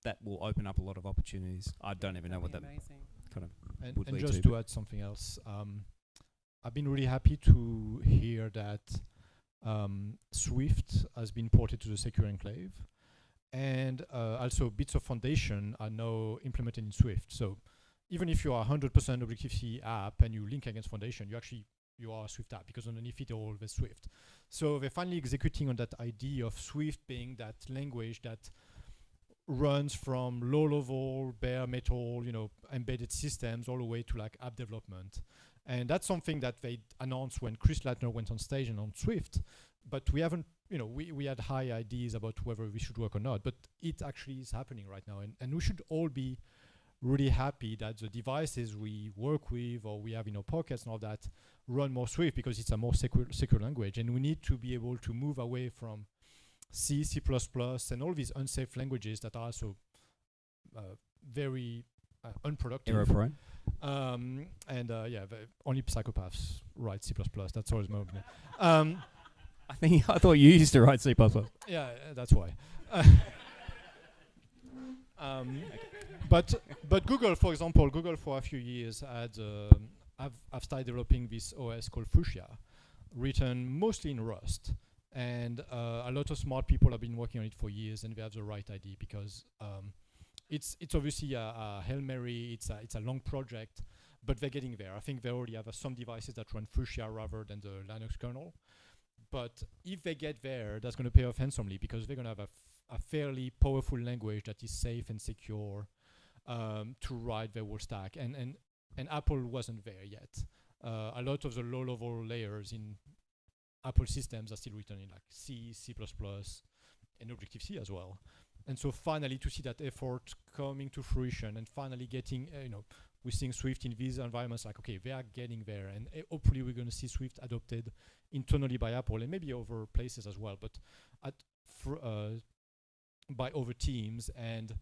that will open up a lot of opportunities? I don't even know what that kind of would and lead just to. to add something else, I've been really happy to hear that Swift has been ported to the Secure Enclave, and also bits of Foundation are now implemented in Swift. So even if you are 100% Objective-C app and you link against Foundation, you are a Swift app because underneath it all there's Swift. So they're finally executing on that idea of Swift being that language that runs from low-level, bare metal, embedded systems all the way to like app development. And that's something that they announced when Chris Latner went on stage and on Swift, but we haven't, we had high ideas about whether we should work or not, but it actually is happening right now. And we should all be really happy that the devices we work with or we have in our pockets and all that run more Swift because it's a more secure language. And we need to be able to move away from C, C++, and all these unsafe languages that are also very unproductive. Error prone. Only psychopaths write C++. That's always my I thought you used to write C++. Yeah, that's why. But Google, for example, for a few years had I've started developing this OS called Fuchsia, written mostly in Rust, And a lot of smart people have been working on it for years, and they have the right idea, because it's obviously a Hail Mary, it's a long project, but they're getting there. I think they already have some devices that run Fuchsia rather than the Linux kernel. But if they get there, that's going to pay off handsomely, because they're going to have a fairly powerful language that is safe and secure to write their whole stack. And Apple wasn't there yet. A lot of the low-level layers in Apple systems are still written in like C, C++, and Objective-C as well. And so finally to see that effort coming to fruition and finally getting, we're seeing Swift in these environments, like, okay, they are getting there. And hopefully we're going to see Swift adopted internally by Apple and maybe other places as well, but by other teams. And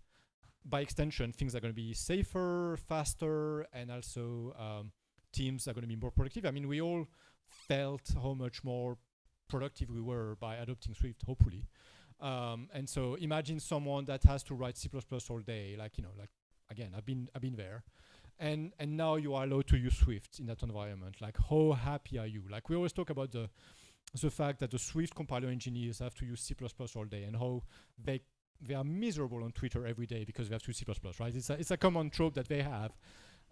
by extension, things are going to be safer, faster, and also teams are going to be more productive. I mean, we all felt how much more productive we were by adopting Swift, hopefully. And so imagine someone that has to write C++ all day, again, I've been there. And now you are allowed to use Swift in that environment. Like, how happy are you? Like, we always talk about the fact that the Swift compiler engineers have to use C++ all day, and how they are miserable on Twitter every day because they have to use C++, right? It's a common trope that they have.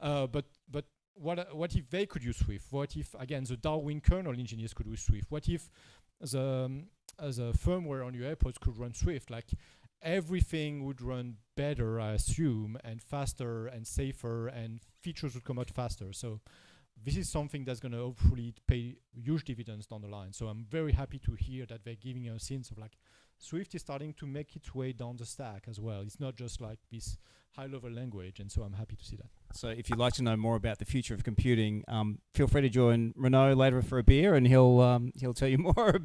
But what if they could use Swift? What if, again, the Darwin kernel engineers could use Swift? What if the firmware on your AirPods could run Swift? Like, everything would run better, I assume, and faster and safer, and features would come out faster. So this is something that's going to hopefully pay huge dividends down the line. So I'm very happy to hear that they're giving us a sense of, like, Swift is starting to make its way down the stack as well. It's not just like this high-level language, and so I'm happy to see that. So if you'd like to know more about the future of computing, feel free to join Renaud later for a beer, and he'll tell you more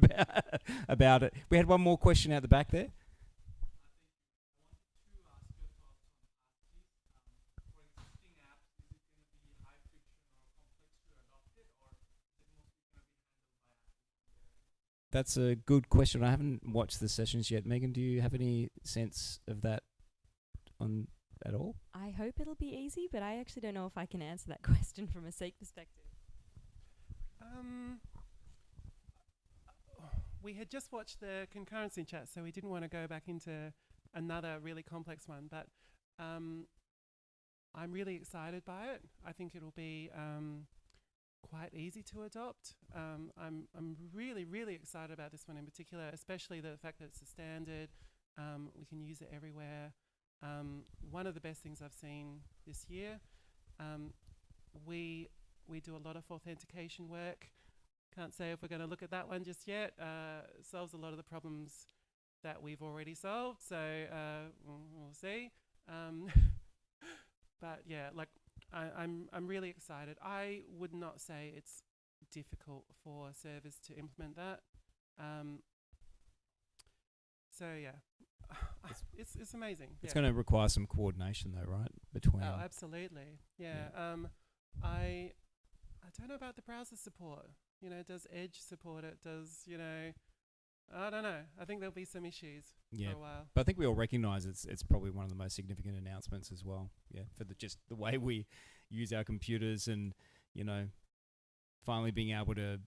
about it. We had one more question out the back there. That's a good question. I haven't watched the sessions yet. Megan, do you have any sense of that at all? I hope it'll be easy, but I actually don't know if I can answer that question from a Seek perspective. We had just watched the concurrency chat, so we didn't want to go back into another really complex one, but I'm really excited by it. I think it'll be quite easy to adopt. I'm really, really excited about this one in particular, especially the fact that it's a standard. We can use it everywhere. One of the best things I've seen this year, we do a lot of authentication work. Can't say if we're going to look at that one just yet. Solves a lot of the problems that we've already solved, so we'll see. But yeah, like, I'm really excited. I would not say it's difficult for servers to implement that. So yeah, it's amazing. It's going to require some coordination, though, right? Between. Oh, absolutely. Yeah. I don't know about the browser support. Does Edge support it? Does I don't know. I think there'll be some issues for a while. But I think we all recognise it's probably one of the most significant announcements as well. Yeah, for just the way we use our computers, and finally being able to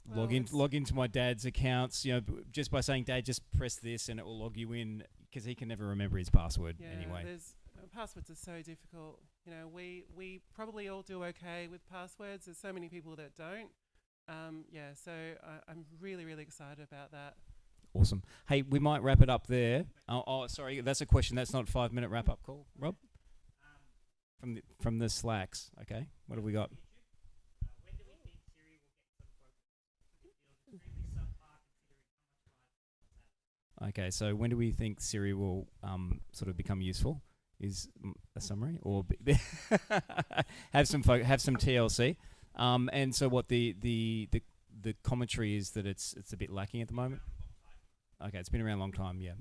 log into my dad's accounts. Just by saying, "Dad, just press this," and it will log you in, because he can never remember his password anyway. Passwords are so difficult. We probably all do okay with passwords. There's so many people that don't. So I'm really, really excited about that. Awesome. Hey, we might wrap it up there. Oh, sorry, that's a question. That's not 5-minute wrap-up call. Rob? From the Slacks. Okay, what have we got? When do we think Siri will get some focus? It feels extremely subpar considering how much live. Okay, so when do we think Siri will sort of become useful? Is a summary, or have some TLC? And so what the commentary is that it's a bit lacking at the moment. Okay, it's been around a long time. Yeah,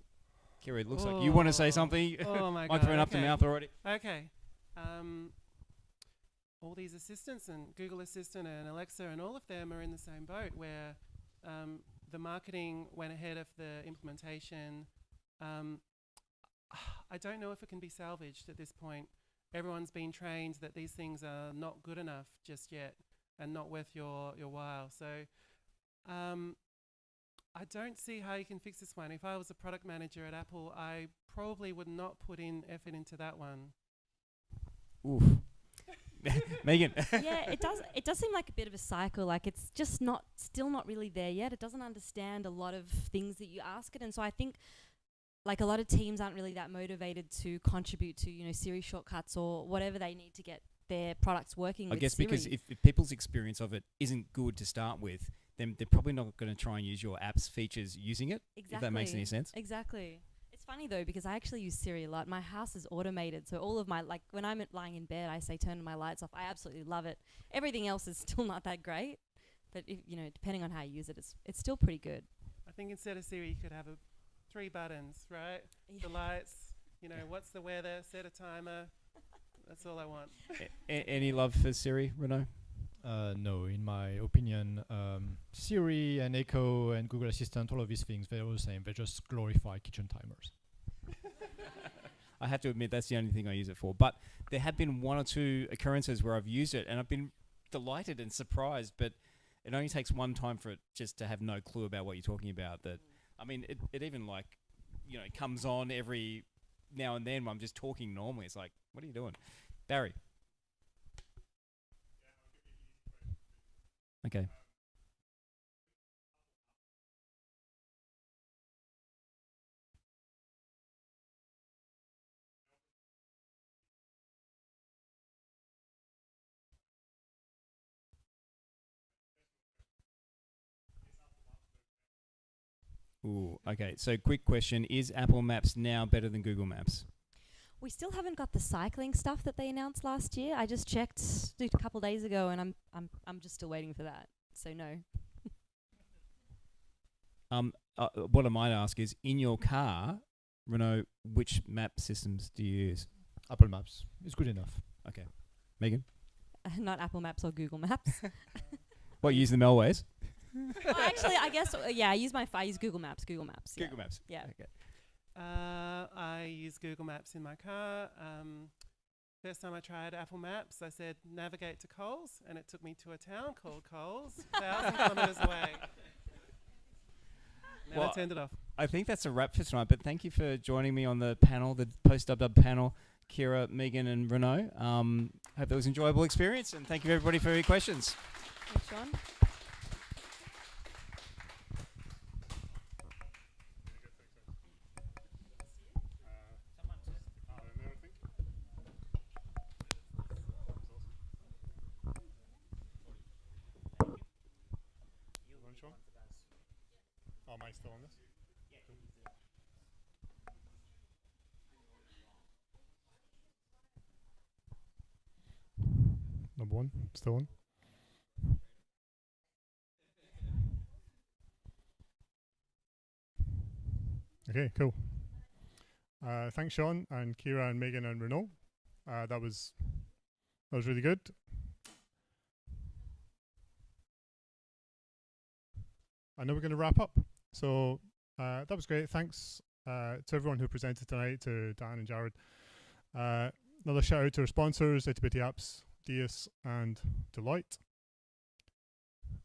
Kira, it looks like you want to say something. Oh my God! Microphone up to mouth already. Okay. All these assistants and Google Assistant and Alexa and all of them are in the same boat, where the marketing went ahead of the implementation. I don't know if it can be salvaged at this point. Everyone's been trained that these things are not good enough just yet and not worth your while. So I don't see how you can fix this one. If I was a product manager at Apple, I probably would not put in effort into that one. Oof. Megan. Yeah, it does. It does seem like a bit of a cycle. Like it's just still not really there yet. It doesn't understand a lot of things that you ask it, and so I think like a lot of teams aren't really that motivated to contribute to Siri shortcuts or whatever they need to get their products working. I with guess Siri. because if people's experience of it isn't good to start with, then they're probably not going to try and use your app's features using it. Exactly. If that makes any sense. Exactly. It's funny though because I actually use Siri a lot. My house is automated, so all of my when I'm lying in bed, I say turn my lights off. I absolutely love it. Everything else is still not that great, but if, depending on how you use it, it's still pretty good. I think instead of Siri, you could have 3 buttons, right? Yeah. The lights, what's the weather, set a timer. That's all I want. Any love for Siri, Renaud? No, in my opinion, Siri and Echo and Google Assistant, all of these things, they're all the same. They just glorify kitchen timers. I have to admit that's the only thing I use it for. But there have been 1 or 2 occurrences where I've used it and I've been delighted and surprised, but it only takes one time for it just to have no clue about what you're talking about. That I mean, it even it comes on every now and then when I'm just talking normally. It's like, what are you doing? Barry. Okay. Ooh, okay. So quick question, is Apple Maps now better than Google Maps? We still haven't got the cycling stuff that they announced last year. I just checked a couple days ago, and I'm just still waiting for that. So no. What I might ask is, in your car, Renaud, which map systems do you use? Apple Maps is good enough. Okay. Megan? Not Apple Maps or Google Maps. What, you use the Melways? Actually, I guess I use I use Google Maps. Google Maps. Google Maps. Yeah. Okay. I use Google Maps in my car. First time I tried Apple Maps, I said navigate to Coles, and it took me to a town called Coles, 1,000 kilometres away. Then I turned it off. I think that's a wrap for tonight, but thank you for joining me on the panel, the post-dub panel, Kira, Megan and Renaud. Hope that was an enjoyable experience, and thank you everybody for your questions. Thanks, Sean. Oh, am I still on this? Number 1, still on. Okay, cool. Thanks, Sean and Kira and Megan and Renaud. That was really good. I know we're going to wrap up. So that was great. Thanks to everyone who presented tonight, to Dan and Jared. Another shout out to our sponsors, Itty Bitty Apps, Dias and Deloitte.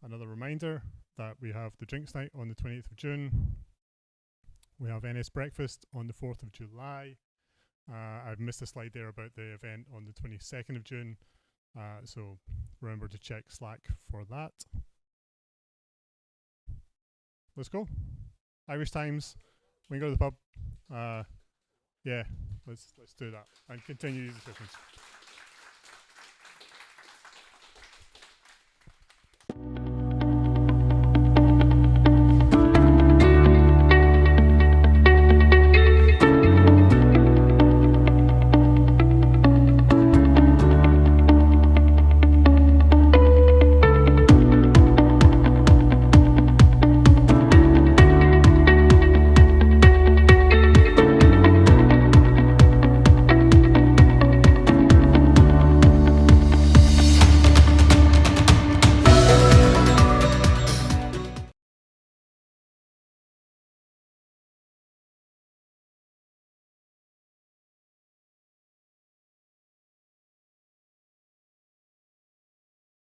Another reminder that we have the drinks night on the 28th of June. We have NS Breakfast on the 4th of July. I've missed a slide there about the event on the 22nd of June. So remember to check Slack for that. Let's go. Irish Times. We can go to the pub. Yeah, let's do that and continue these discussions.